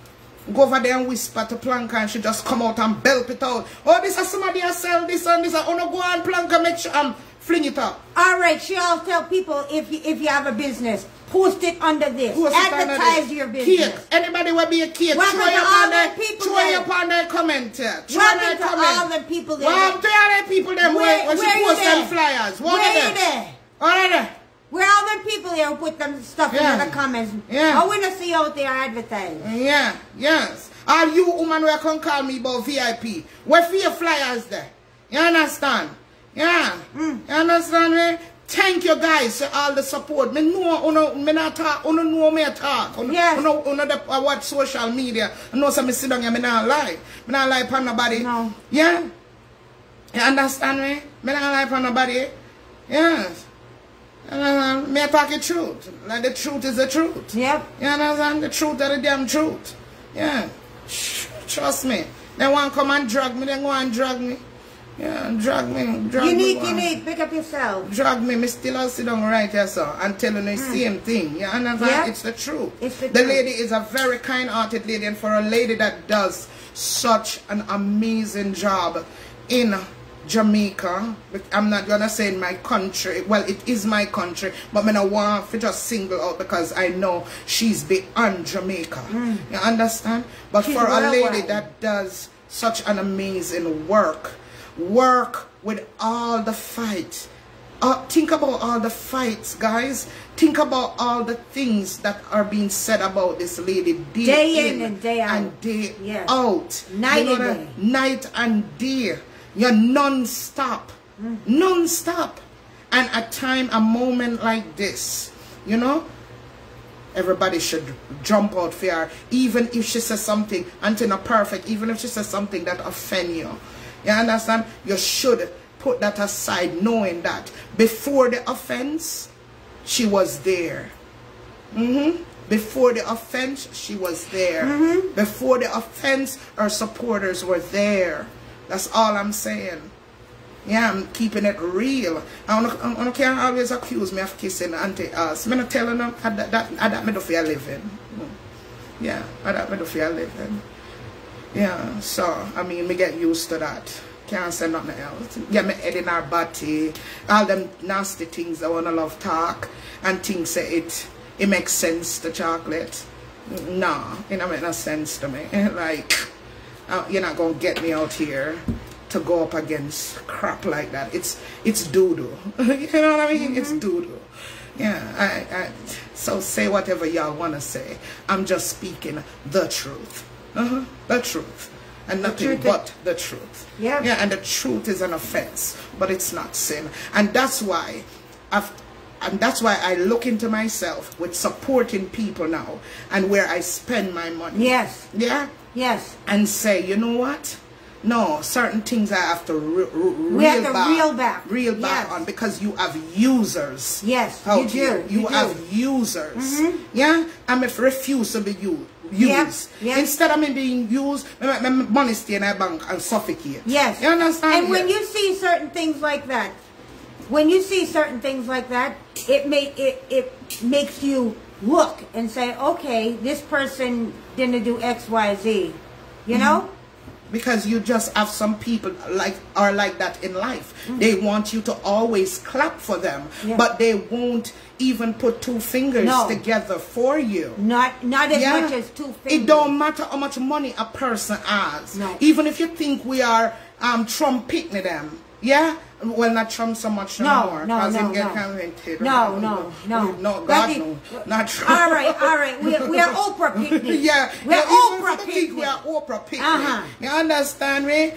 go over there and whisper to Planka and she just come out and belt it out. Oh, this is somebody else sell this and this. Oh, no, go on Planka, make sure fling it up. All right, she'll tell people if you have a business, post it under this. Post it under Advertise this. your business. Cake. Anybody will be a cake. Welcome Throw to your all on them there. people Throw there. your on there comment here. Throw Welcome your to comment. all the people there. Well, to all the people there when she you post there? them flyers. One Where of you them. there? All of them. Where all them people there who put them stuff Yeah. in the comments? Yeah. I want to see out there advertising. Yeah, yes. All you woman who can call me about VIP. Where for your flyers there? You understand? Yeah. You understand me? thank you guys for all the support. Me know, me not talk, know me talk. Yes. What social media. I know some me sit down here, me not lie. Me not lie upon nobody. No. Yeah? You understand me? Me not lie upon nobody. Yes. Me talk the truth. Like the truth is the truth. Yep. You understand? The truth is the damn truth. Yeah. Trust me. They want to come and drag me, they go and drag me. Yeah, drag me. Unique, pick up yourself. Drag me, me still sit down right here, sir, and telling the same thing. You understand? Yeah. It's the truth. It's the truth. Lady is a very kind-hearted lady, and for a lady that does such an amazing job in Jamaica, I'm not gonna say in my country, well, it is my country, but I don't want to just single out because I know she's beyond Jamaica. You understand? But she's for a lady that does such an amazing work with all the fight. Think about all the fights, guys. Think about all the things that are being said about this lady day in and day out. And day out. Night and day. Night and day. You're non-stop. Non-stop. And at a moment like this, you know, everybody should jump out for her. Even if she says something, until not perfect, even if she says something that offends you. You understand? You should put that aside, knowing that before the offense, she was there. Before the offense, she was there. Before the offense, her supporters were there. That's all I'm saying. Yeah, I'm keeping it real. I can't always accuse me of kissing Auntie Us. I'm not telling them that me do for a living. Yeah, that me do for a living. Yeah, so, I mean, me get used to that. Can't say nothing else. Get me head in our body. All them nasty things I want to love talk. And things say it makes sense to chocolate. No, it don't make no sense to me. Like, you're not going to get me out here to go up against crap like that. It's doo-doo. You know what I mean? It's doo-doo. Yeah, so say whatever y'all want to say. I'm just speaking the truth. The truth. And nothing but the truth. Yeah, and the truth is an offense, but it's not sin. And that's why I look into myself with supporting people now and where I spend my money. Yes. Yeah? Yes. And say, you know what? No, certain things I have to reel back on because you have users. Yes, you do. You have users. Yeah? I'm refuse to be used. Instead of me being used, my money stay in my bank and suffocate. Yes. You understand? And when you see certain things like that, it makes you look and say, okay, this person didn't do X, Y, Z. You know? Because you just have some people like that in life. They want you to always clap for them, but they won't even put two fingers together for you. Not as much as two fingers. It don't matter how much money a person has. No. Even if you think we are Trump picking them. Yeah? Well, not Trump so much anymore. No, God, no. Not Trump. All right. We are Oprah picnic. We are Oprah picnic. We are Oprah picnic. You understand me?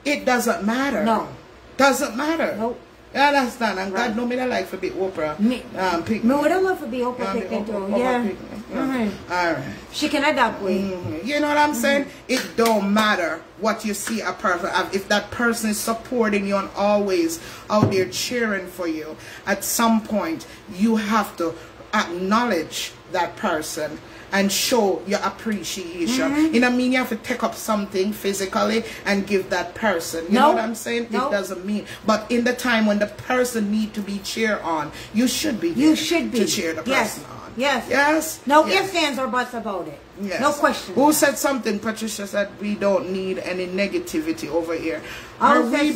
It doesn't matter. No. Doesn't matter. Nope. You understand? And God know me that like for be Oprah picnic. No, I don't love for be Oprah picnic too. Yeah. All right. She can adapt with. You know what I'm saying? It don't matter what you see a person. If that person is supporting you and always out there cheering for you, at some point you have to acknowledge that person and show your appreciation. You know what I mean? You have to take up something physically and give that person. You know what I'm saying? It doesn't mean. But in the time when the person need to be cheered on, you should be there to cheer the person on. Yes. Yes? No ifs, ands, or buts about it. Yes. No question. Who said something? Patricia said we don't need any negativity over here. Are we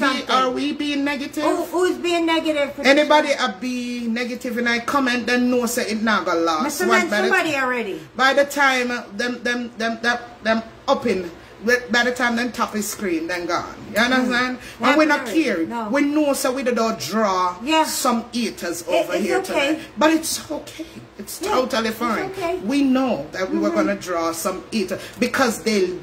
being negative? Who's being negative? Patricia? Anybody be negative and I comment, then no say it not gonna last. Somebody already. By the time them upping, by the time them top is screen, then gone. You understand? And we're not caring. No. We know so we don't draw some haters over here tonight. But it's okay. It's totally fine. It's okay. We know that we were gonna draw some haters because they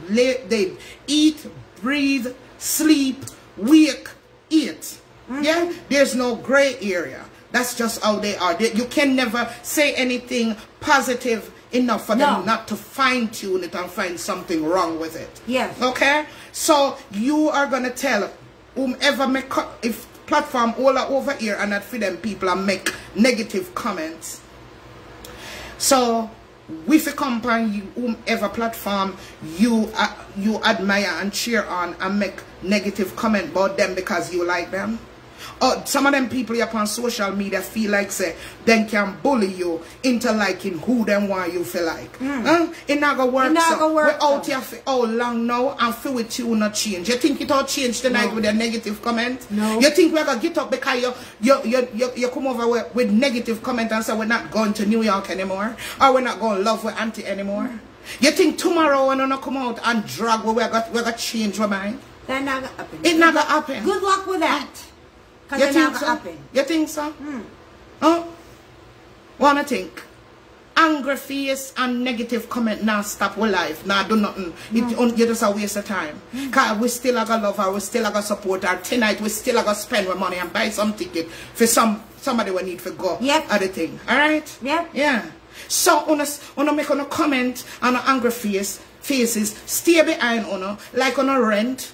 eat, breathe, sleep, wake, eat. Yeah? There's no gray area. That's just how they are. You can never say anything positive enough for them not to fine-tune it and find something wrong with it. Yes. Okay? So you are going to tell whomever make, if platform all are over here and not for them people and make negative comments. So if you come on you, whomever platform you admire and cheer on and make negative comment about them because you like them. Or some of them people upon social media feel like say they can bully you into liking who them want you feel like. It not gonna work. We're out here for how long now and feel with you not change. You think it all change tonight with a negative comment? No. You think we're gonna get up because you come over with negative comment and say we're not going to New York anymore, or we're not going to love with auntie anymore? You think tomorrow when we come out and drag we're gonna change our mind? That not gonna happen. It not gonna happen. Good luck with that. You think so? You think so? Huh? Wanna think? Angry face and negative comment now stop our life. Now do nothing. You just a waste of time. Cause we still gonna love her, we still gonna support her. Tonight we still gonna spend our money and buy some ticket for somebody we need to go at the thing. Alright? Yeah. So wanna make a comment on an angry faces, stay behind like on a rent.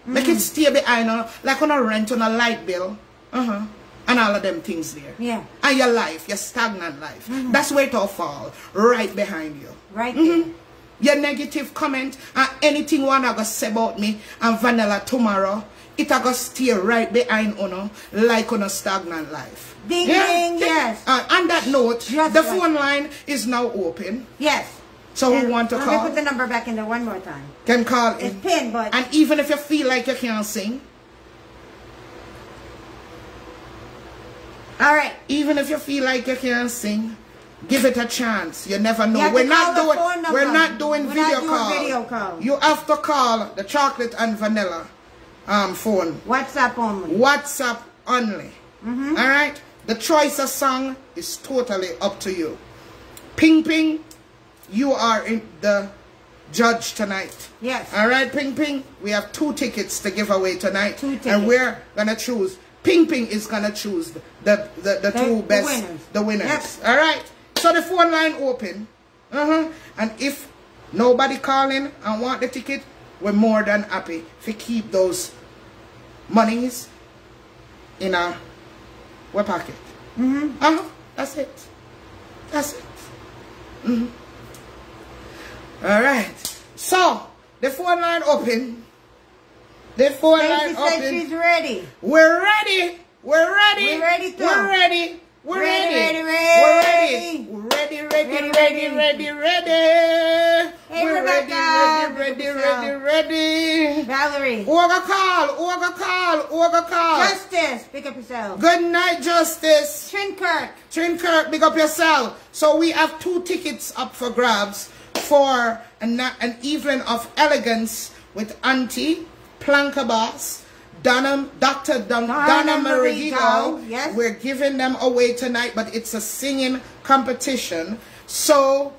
Make it stay behind like on a rent on a light bill. And all of them things there. Yeah. And your life, your stagnant life. That's where it all fall. Right behind you. Right there. Your negative comment and anything one I gonna say about me and Vanilla tomorrow, it a gonna stay right behind like on a stagnant life. Ding ding, yes. On that note, the phone line is now open. Yes. So who want to call? Let me put the number back in there one more time. Can call in. It's pinned, but... And even if you feel like you can't sing. Alright. Even if you feel like you can't sing, give it a chance. You never know. We're not doing video call. You have to call the chocolate and vanilla phone. WhatsApp only. WhatsApp only. Alright? The choice of song is totally up to you. Ping Ping. You are the judge tonight. Yes. All right, Ping Ping. We have 2 tickets to give away tonight. 2 tickets. And we're gonna choose. Ping Ping is gonna choose the 2 best, the winners. Yep. All right. So the phone line open. And if nobody calling and want the ticket, we're more than happy to keep those monies in our pocket. That's it. That's it. All right. So the phone line open. The phone line open. She's ready. We're ready. We're ready. We're ready too. We're ready. We're ready. We're ready. We're ready. Ready. Hey, we're ready. Valerie. Ooga call. Justice, pick up yourself. Good night, Justice. Trinkirk, pick up yourself. So we have 2 tickets up for grabs for an evening of elegance with Auntie, Planka Boss, Dr. Donna Marigo. Yes. We're giving them away tonight, but it's a singing competition. So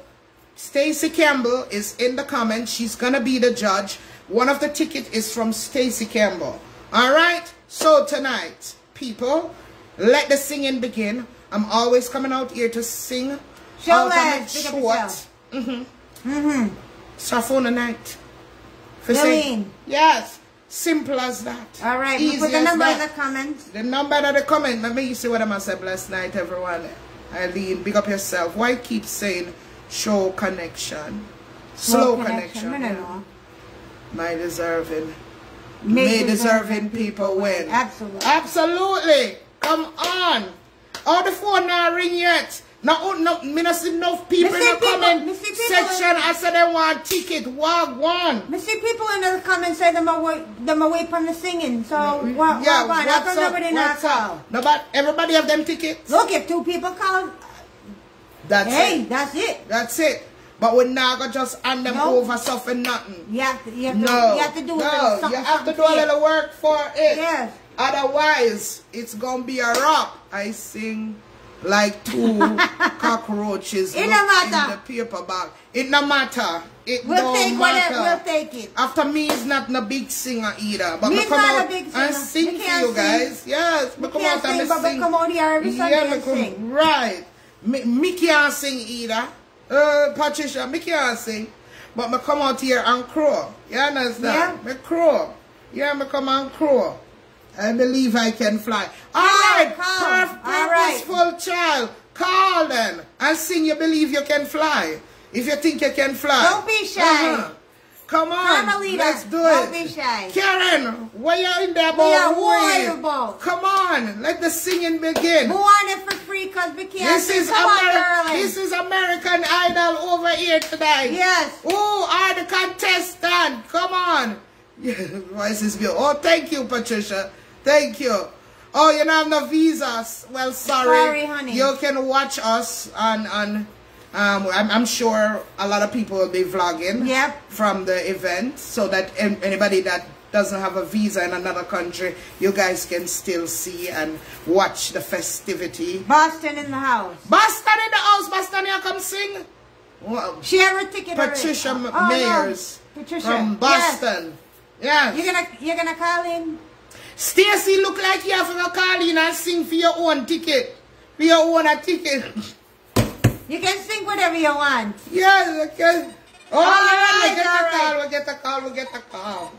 Stacey Campbell is in the comments. She's going to be the judge. One of the tickets is from Stacey Campbell. All right? So tonight, people, let the singing begin. I'm always coming out here to sing. Show us. Short. So for the night. Yes. Simple as that. All right. Easy put the number in the comments. The number in the comment. Let me see what I'm going to say. Blessed night, everyone. Eileen, big up yourself. Why keep saying show connection? Slow connection. Yeah. My deserving. May deserving people win. Absolutely. Come on. Oh, the phone not ring yet. No, me not see enough people in the comment section. I said they want ticket. One. Me see people in the comments say them away from the singing. So what's up? No, but everybody have them tickets. Look, if 2 people call, that's it. That's it. But we're not gonna just hand them over something nothing. You have to do something. You have to do a little work for it. Yes. Otherwise, it's gonna be a rap. I sing like 2 cockroaches in the paper bag. It no matter. We'll take it. After me is not a big singer either. But me come out and sing for you guys. Yes. Me come out and sing. Come out here every Sunday and sing. Right. Me can't sing either. Patricia, me can't sing. But me come out here and crow. You understand? Yeah. Me crow. Yeah, me come and crow. I believe I can fly. Alright, purposeful child. Call then and sing you believe you can fly. If you think you can fly. Don't be shy. Come on, let's do it. Don't be shy. Karen, what you in there about? Yeah, what are you about? Come on, let the singing begin. We want it for free because we can't sing. This is American Idol over here today. Yes. Who are the contestants? Come on. Why is this beautiful? Oh, thank you, Patricia. Thank you. Oh, you don't have no visas. Well, sorry, honey. You can watch us on I'm sure a lot of people will be vlogging from the event, so that anybody that doesn't have a visa in another country, you guys can still see and watch the festivity. Boston in the house. Boston in the house. Boston, you come sing. Well, she have her ticket Patricia already. Mayors Patricia. from Boston. Yes. You're gonna call in? Stacy, look like you have to call in and sing for your own ticket. For your own ticket. You can sing whatever you want. Yes, okay. Oh, all right, we'll get the call.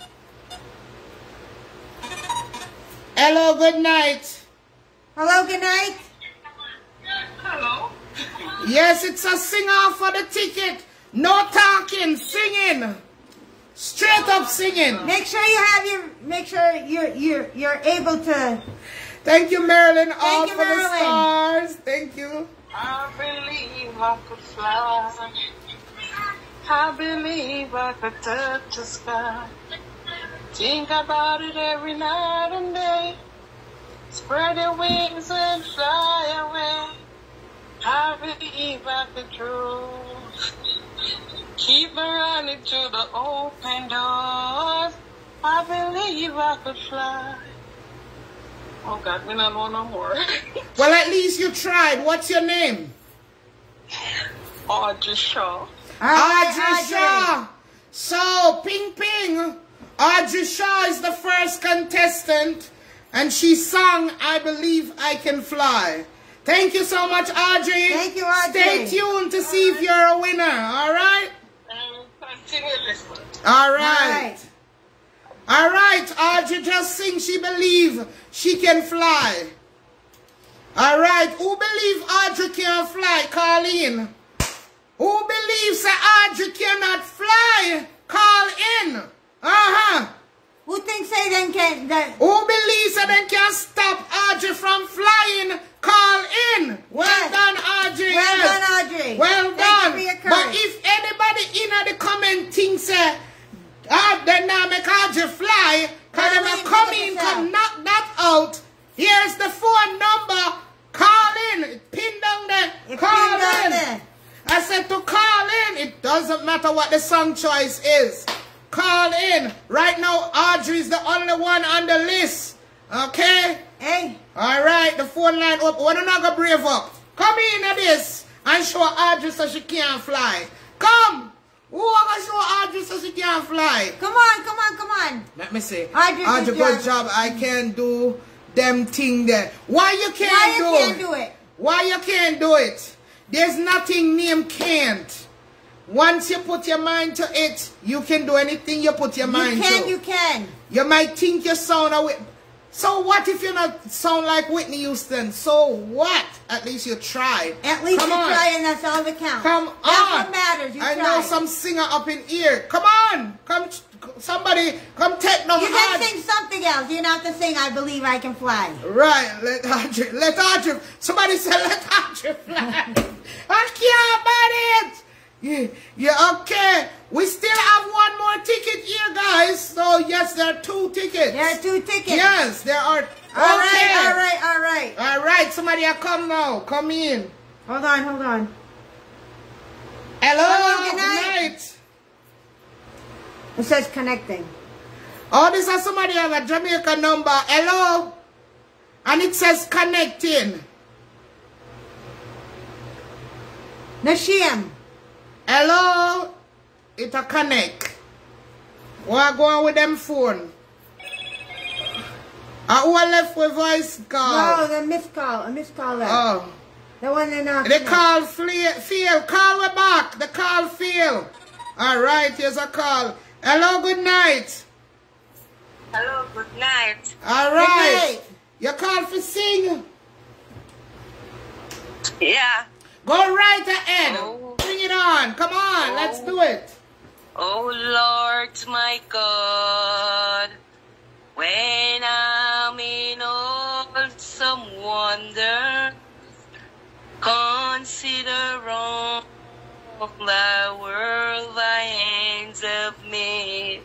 Hello, good night. Hello, good night. Hello. Yes, it's a sing-off for the ticket. No talking, singing. Straight up singing. Make sure you're able to. Thank you, Marilyn. Thank you, for Marilyn. The stars. Thank you. I believe I could fly. I believe I could touch the sky. Think about it every night and day. Spread your wings and fly away. I believe I could do. Keep me running through the open doors. I believe I could fly. Oh God, we don't know no more. Well, at least you tried. What's your name? Audrey Shaw. Audrey Shaw. So, ping ping. Audrey Shaw is the first contestant, and she sang I Believe I Can Fly. Thank you so much, Audrey. Thank you, Audrey. Stay tuned to see if you're a winner, all right? Continue listening. All right. All right, Audrey, just sing She Believe She Can Fly. All right, who believe Audrey can fly? Call in. Who believes that Audrey cannot fly? Call in. Who thinks they then can? Who believes that they can stop Audrey from flying? Call in. Well done, Audrey. Well done, Audrey. Well Thank done. you for your courage. But if anybody in the comment thinks then now make Audrey fly, because they come in, come knock that out. Here's the phone number. Call in. Pin down there. Call in. I said to call in. It doesn't matter what the song choice is. Call in. Right now, Audrey is the only one on the list. Okay? Hey. All right, the phone line up. We're not going to brave up. Come in at this and show Audrey so she can't fly. Come. Who are going to show Audrey so she can't fly? Come on, come on, come on. Let me see. Audrey, good job. I can't do them thing there. Why you can't do it? Why you can't do it? There's nothing named can't. Once you put your mind to it, you can do anything you put your mind to. You can. You might think you sound a So what if you not sound like Whitney Houston? So what? At least you tried. At least you tried, and that's all that counts. Come on. That's what matters. You tried. I know some singer up in here. Come on. Come, somebody, come take no You can sing something else. You don't have to sing I Believe I Can Fly. Right. Let Audrey. Somebody said let Audrey fly. I can't bear it. Yeah, okay. We still have one more ticket here, guys. So, yes, there are 2 tickets. There are 2 tickets. Yes, there are. All right. All right, somebody come now. Come in. Hold on. Hello, good night. It says connecting. Oh, this is somebody have a Jamaica number. Hello. And it says connecting. No shame. Hello? It a connect. What go on with them phone? Who left with voice call? No, the missed call. A missed call left. Oh. The one they knocked. The call fail. Call we back. The call fail. Alright, here's a call. Hello, good night. Hello, good night. Alright. You call for sing? Yeah. Go right ahead. Oh. Bring it on. Come on, let's do it. Oh Lord, my God, when I'm in awesome wonder, consider all the world thy hands have made.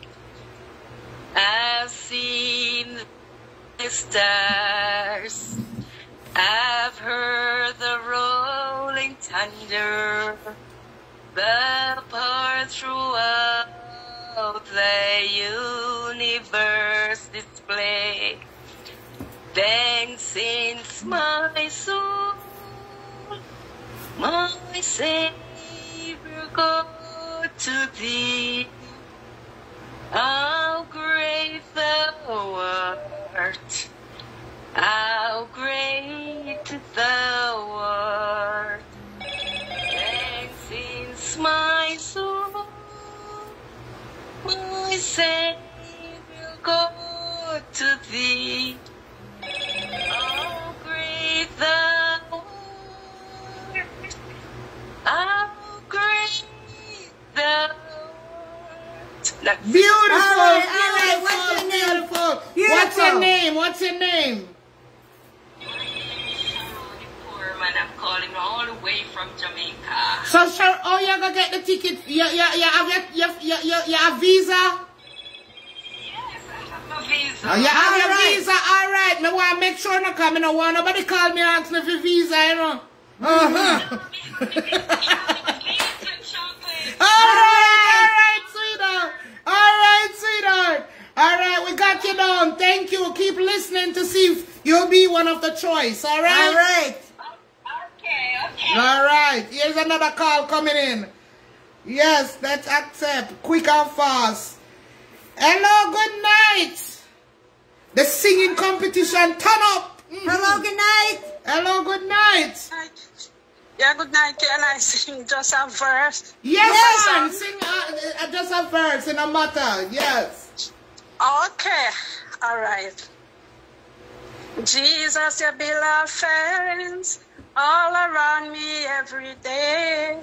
I've seen the stars, I've heard the rolling thunder, the power throughout the universe display. Then since my soul, my Savior, go to thee, how great thou art, how great thou art. And since my soul, my Savior, go to thee, how great thou art, how great thou art. Beautiful, Alright, what's your name? beautiful. What's your name? What's your name? Poor man, I'm calling all the way from Jamaica. So, sure, oh, you're gonna get the ticket. You have visa? Yes, I have a visa. Oh, you have your Alright. visa? Alright. Me want to make sure no come. I don't want nobody call me and ask me for visa, you know. Alright, sweetheart. Alright, sweetheart. Alright, we got you down. Thank you. Keep listening to see if you'll be one of the choice. Alright? Alright. Okay. Alright. Here's another call coming in. Yes, let's accept. Quick and fast. Hello, good night. The singing competition, turn up. Hello, good night. Hello, good night. Yeah, good night. Can I sing just a verse? Yes, man. Sing just a verse in a matter. Yes. Okay. All right. Jesus, your beloved friends, all around me every day.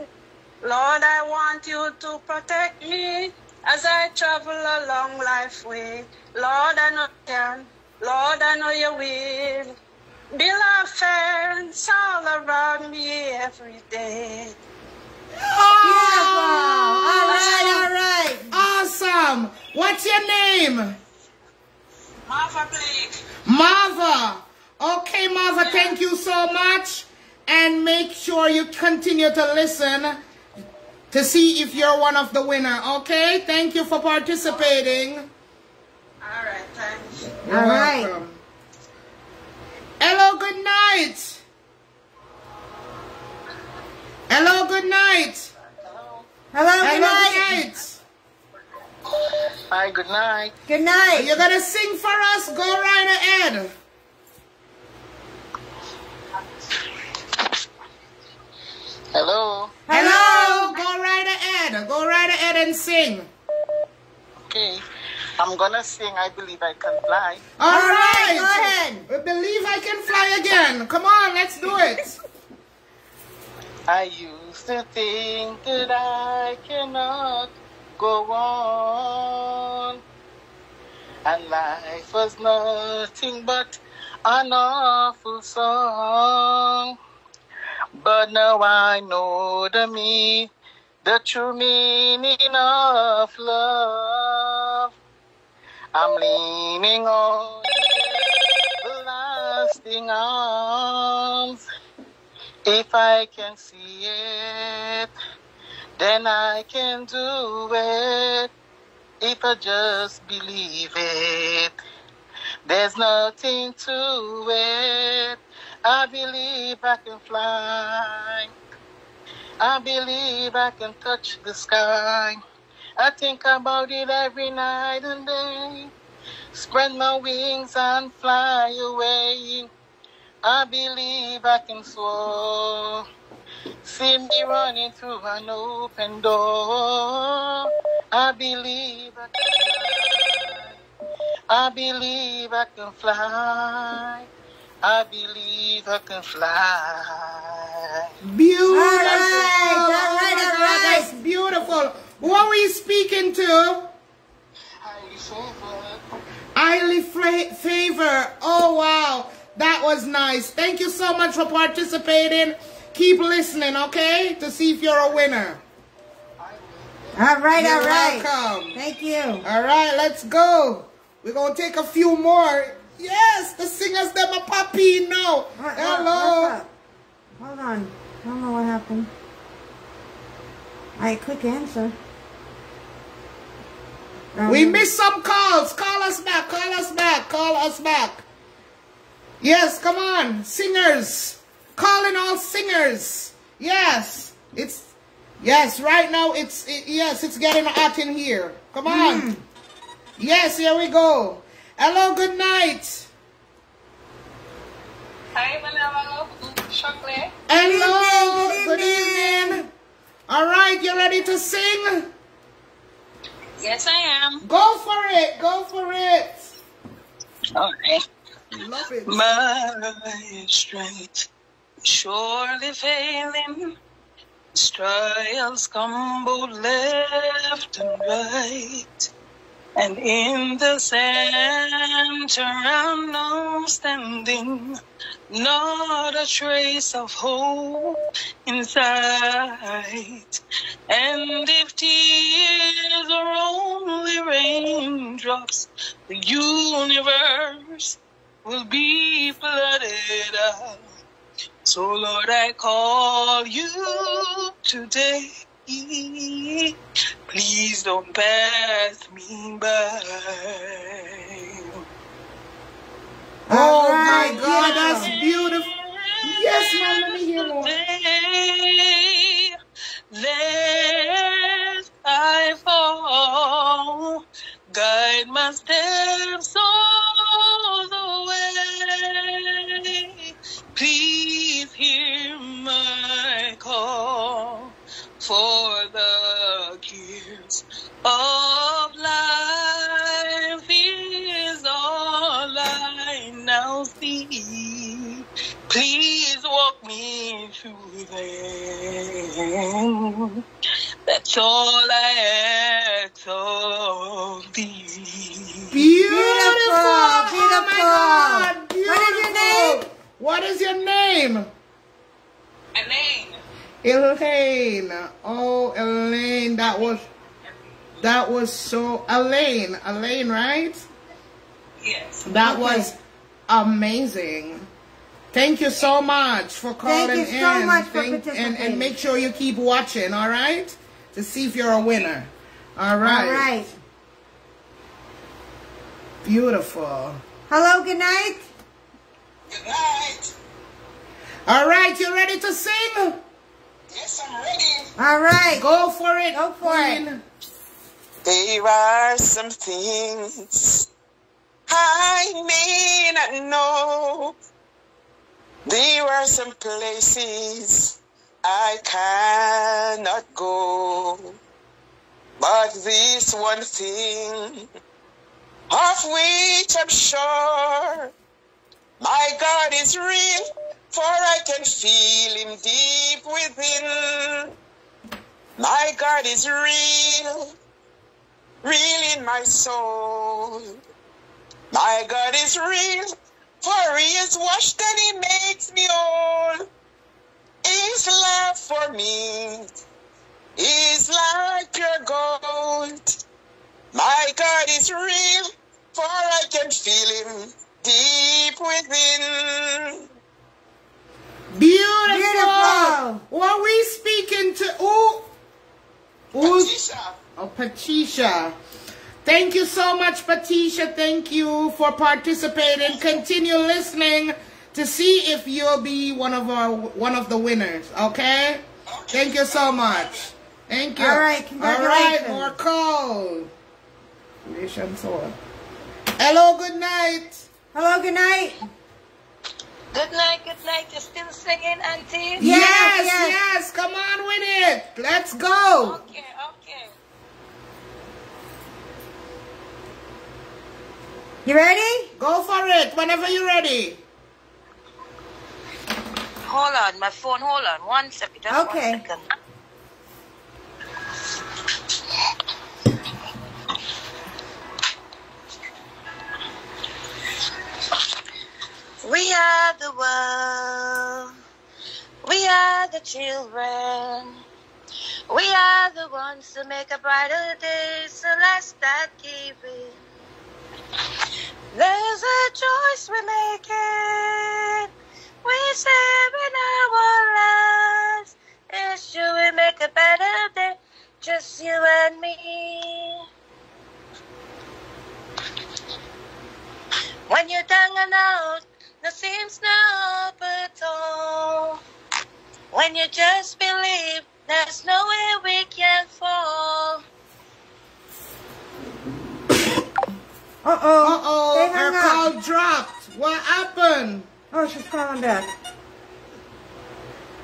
Lord, I want you to protect me as I travel along life's way. Lord, I know you can. Lord, I know you will. Beloved friends all around me every day. Oh, Alright. awesome. What's your name? Marva Blake. Marva. Okay, Marva, thank you so much. And make sure you continue to listen to see if you're one of the winner. Okay? Thank you for participating. All right, thanks. You're welcome. Hello, good night. Hello, good night. Hello, good Hello, night. good night. Hi, good night. Good night. You're gonna sing for us? Go right ahead. Hello. Hello. Go right ahead. Go right ahead and sing. Okay. I'm gonna sing I Believe I Can Fly. All right. Go ahead. We believe I can fly again. Come on, let's do it. I used to think that I cannot go on, and life was nothing but an awful song. But now I know the true meaning of love. I'm leaning on the lasting arms. If I can see it, then I can do it. If I just believe it, there's nothing to it. I believe I can fly. I believe I can touch the sky. I think about it every night and day. Spread my wings and fly away. I believe I can soar. See me running through an open door. I believe I can fly. I believe I can fly. I believe I can fly. Beautiful. All right. That's beautiful. Who are we speaking to? Highly favor. Oh, wow. That was nice. Thank you so much for participating. Keep listening, okay? To see if you're a winner. All right. You're welcome. Thank you. All right, let's go. We're going to take a few more. Yes, the singers, them are popping now. Hello. Hold on. I don't know what happened. All right, quick answer. We missed some calls. Call us back. Call us back. Call us back. Yes, come on. Singers. Calling all singers. Yes. Yes, right now it's getting hot in here. Come on. Yes, here we go. Hello, good night. Hi, Manalo. Chocolate. Hello, good evening. All right, you ready to sing? Yes, I am. Go for it. Go for it. All right. Love it. My strength surely failing. Trials come both left and right. And in the center I'm now standing, not a trace of hope in sight. And if tears are only raindrops, the universe will be flooded out. So Lord, I call you today. Please don't pass me by. Oh my God, that's beautiful. Yes, ma'am, let me hear more. Lest I fall, guide my steps all the way. Please hear my call, for the cares of life is all I now see. Please walk me through them. That's all I ask of thee. Beautiful. Beautiful. Oh my God, beautiful. What is your name? What is your name? Elaine. Elaine. Oh, Elaine, that was so Elaine, right? Yes. That was amazing. Thank you so much for calling in. Thank you so much for participating. And make sure you keep watching, all right? To see if you're a winner. All right. All right. Beautiful. Hello, good night. Good night. All right, you ready to sing? Yes, I'm ready. All right. Go for it. Go for it. There are some things I may not know. There are some places I cannot go. But this one thing of which I'm sure, my God is real, for I can feel him deep within. My God is real, real in my soul. My God is real, for he is washed and he makes me whole. His love for me is like pure gold. My God is real, for I can feel him deep within. Beautiful. Who are we speaking to? Patricia. Oh, Patricia. Thank you so much, Patricia. Thank you for participating. Continue listening to see if you'll be one of the winners. Okay? Thank you so much. Thank you. All right, congratulations. All right, more calls. Hello, good night. Hello, good night. Good night, good night. You're still singing, Auntie? Yes. Come on with it. Let's go. Okay. You ready? Go for it whenever you're ready. Hold on, my phone. Hold on. 1 second. Just 1 second. We are the world. We are the children. We are the ones to make a brighter day. So let's start giving. There's a choice we're making. We're saving our lives. It's sure we make a better day. Just you and me. When you're down and out, there seems no hope at all. When you just believe, there's nowhere we can fall. Uh-oh, her call dropped. What happened? Oh, she's calling back.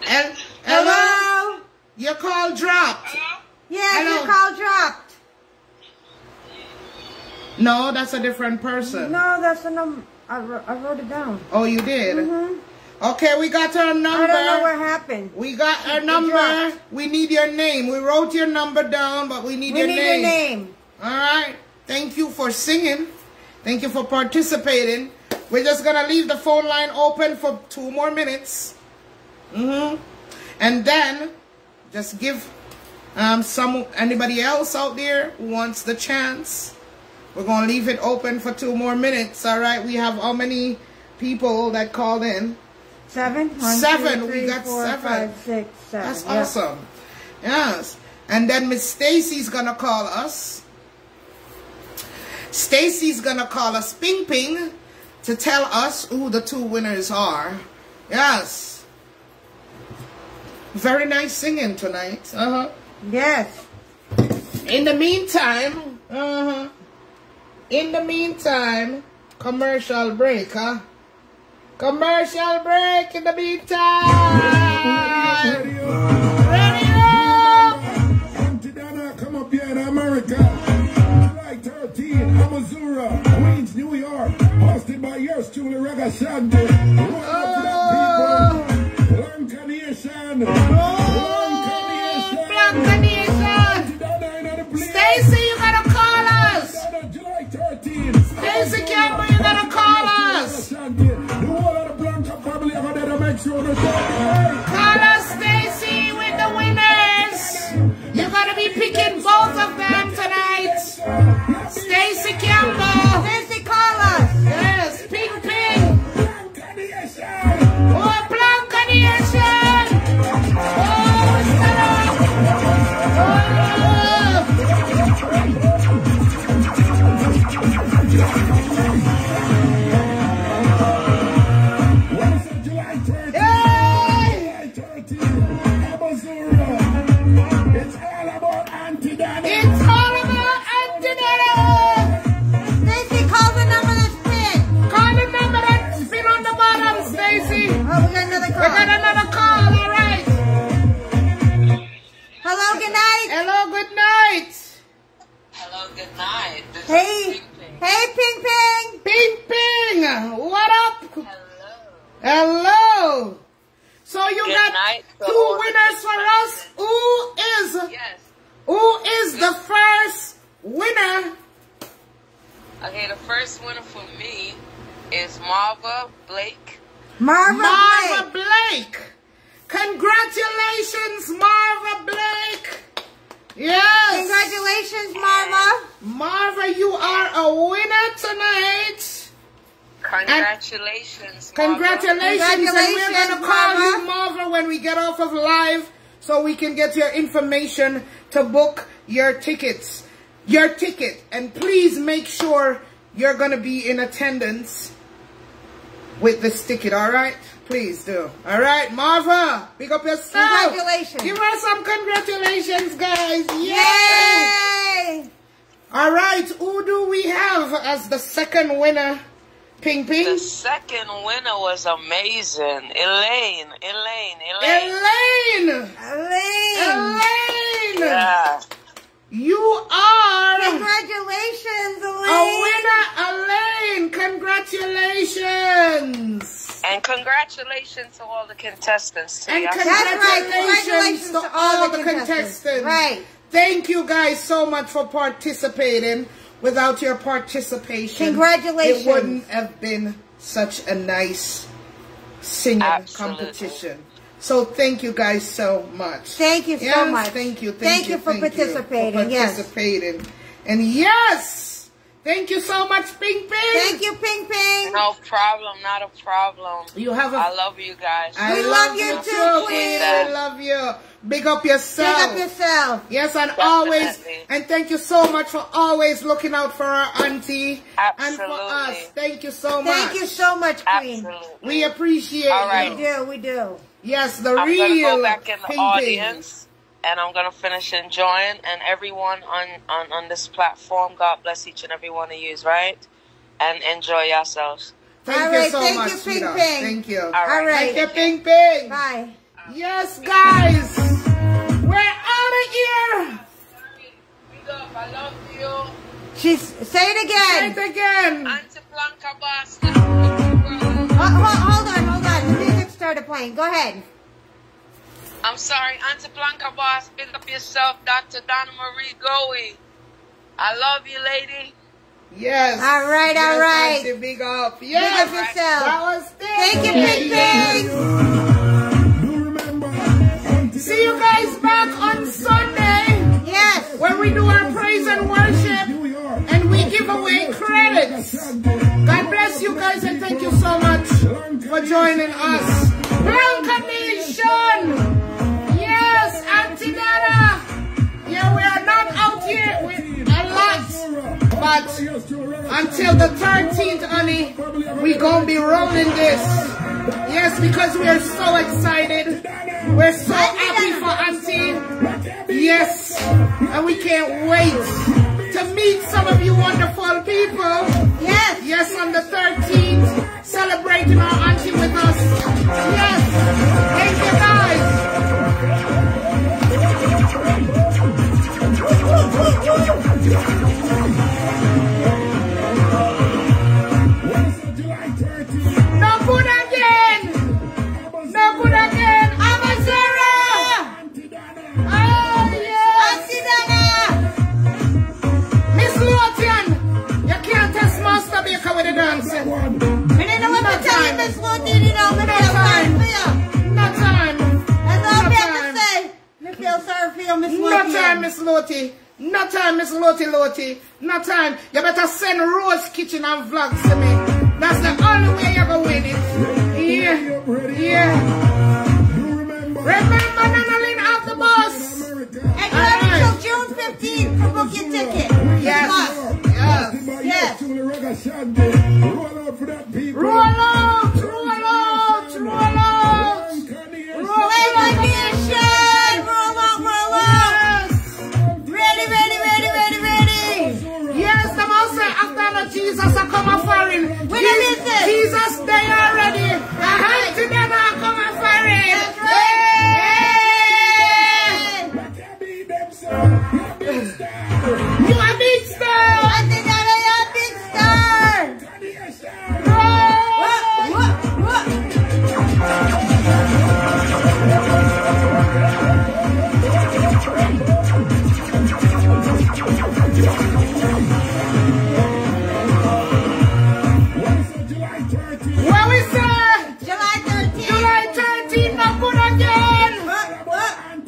Hello? Your call dropped. Yeah, your call dropped. No, that's a different person. No, that's the number. I wrote it down. Oh, you did? Okay, we got her number. I don't know what happened. We got her number. We need your name. We wrote your number down, but we need your name. We need your name. All right. Thank you for singing. Thank you for participating. We're just going to leave the phone line open for 2 more minutes. And then just give anybody else out there who wants the chance. We're going to leave it open for 2 more minutes. All right. We have how many people that called in? 7. 7. 2, 3, we got 4, 7. 5, 6, 7. That's awesome. Yes. And then Miss Stacy's going to call us. Stacy's going to call us Ping Ping to tell us who the 2 winners are. Yes. Very nice singing tonight. Yes. In the meantime, commercial break, Commercial break in the meantime. Auntie Dana, come up here in America. July 13, Missouri, Queens, New York. Hosted by yours truly, Reggae Shanty. Blanca Nation. Blanca Nation. Stacy, you gotta call us. July 13. Stacy Campbell, you gotta call us. Call us, Stacy, with the winners. You're gonna be picking both of them tonight. Stacy Campbell. Stacy, call us. Yes, Ping Ping. Oh, Blanca Nation. Oh, stop. It's all about Auntie Dana. Stacy, call the number that's pinned. Call the number that's been on the bottom, Stacy. Oh, we got another call. We got another call, all right. Hello, good night. Hello, good night. Hello, good night. Hey, hey, Ping Ping. Ping Ping, what up? Hello. So you Good got night to 2 all the winners for us. Yes. Who is the first winner? Okay, the first winner for me is Marva Blake. Marva Blake. Congratulations, Marva Blake. Yes. Congratulations, Marva. Marva, you are a winner tonight. Congratulations, Congratulations. And we're going to call Marva. you Marva when we get off of live so we can get your information to book your tickets. Your ticket. And please make sure you're going to be in attendance with this ticket, all right? Please do. All right, Marva, pick up yourself. Congratulations. Give her some congratulations, guys. Yay! All right, who do we have as the second winner? Ping Ping? The second winner was amazing. Elaine. Yeah. You are Congratulations, Elaine. a winner, Elaine. Congratulations. And congratulations to all the contestants. Too. And Y'all- congratulations to all the contestants. Right. Thank you guys so much for participating. Without your participation, Congratulations. it wouldn't have been such a nice singing competition. So thank you guys so much. Thank you so much. Thank you. Thank you for participating. And yes, thank you so much, Ping Ping. Thank you, Ping Ping. No problem, not a problem. You have I love you guys. I love you too, Queen. I love you. Big up yourself. Big up yourself. Yes, and Definitely. always, and thank you so much for always looking out for our auntie. Absolutely. And for us. Thank you so much. Thank you so much, Queen. Absolutely. We appreciate All right. you. We do. Yes, the I'm real gonna go back in the Ping audience, and I'm gonna finish enjoying. And everyone on this platform, God bless each and every one of yous, right? And enjoy yourselves. Thank All you right, so thank much, you, Ping sweetheart. Ping. Thank you. All right. Thank you, Ping Ping. Bye. Yes, guys. We're out of here. I love you. Say it again. Say it again. Auntie Blanca Boss. Hold on. The music started playing. Go ahead. I'm sorry, Auntie Blanca Boss. Pick up yourself, Dr. Donna Marie Goey. I love you, lady. Yes. All right. Yes, Auntie, big up. Yes. Big up yourself. That was it. Thank you, Ping Ping. See you guys back on Sunday. Yes. When we do our praise and worship and we give away credits. God bless you guys and thank you so much for joining us. Blanca Nation. Yes, Auntie Dada. Yeah, we are not out here with a lot. But until the 13th, honey, we gonna be rolling this. Yes, because we are so excited. We're so happy for Auntie. Yes, and we can't wait to meet some of you wonderful people. Yes. Yes, on the 13th, celebrating our Auntie with us. Yes, thank you guys. No good again. No good again. Amazura. Oh, yes. Auntie Dada. Miss Luotian, you can't test Master Baker with the dancing. I didn't know what to tell you, Miss Lottie. You know, No time. No time. That's all No I have time. to say. I feel sorry for you, Miss No Lottie. time, Miss Lottie. No time, Miss Lottie. No time. You better send Rose Kitchen and vlogs to me. That's the only way you're going to win it. Yeah. Remember Nanalyn out the bus. And you have until June 15th to book your ticket. Yes. Yes. Roll out. Nation. Roll out. Ready. Yes, the man say after the Jesus are come a foreign. When is it? Jesus, they are ready. Together come a foreign. That's right. You a big star. Auntie Dada, you're a big star. What? What we say? July 13th. July 13th, no good again. What?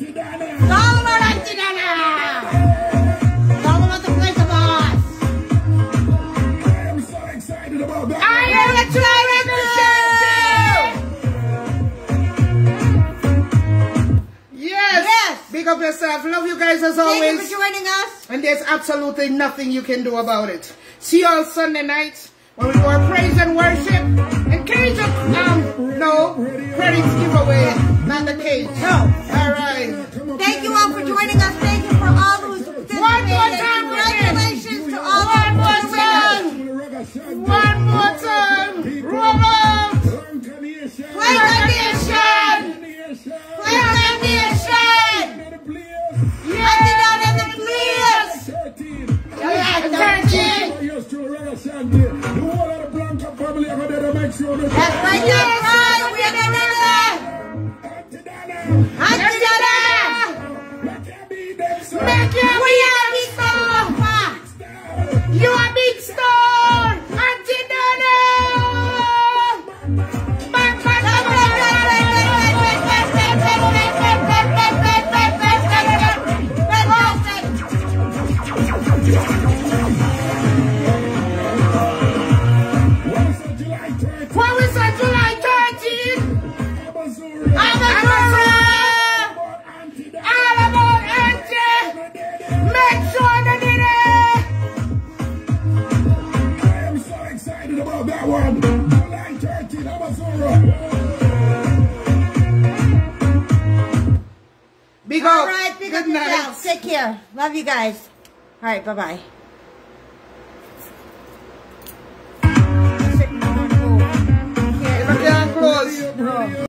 It's all about Auntie Dada. It's all about the place of us. I am excited. Yes. Big up yourself. Love you guys as always. Thank you for joining us. And there's absolutely nothing you can do about it. See you on Sunday night when we do our praise and worship. And Cajun No, credits giveaway, not the cake. No. All right. Thank you all for joining us. Thank you for all who's participated. One more time, congratulations to all one of more time. One more time. Robert. Play the nation. Play the nation. Hunt it down in the players. Yeah, 13. That's right, that's right. We are the winner. Hunt it down. Make your We are big star. You are big star. Auntie Donna. What was on July 13th? I'm a all about Auntie. Make sure they did it. I am so excited about that one. July 13th, I'm a Zoro. Big up. All right, big up Good night. yourself. Take care. Love you guys. All right, bye-bye.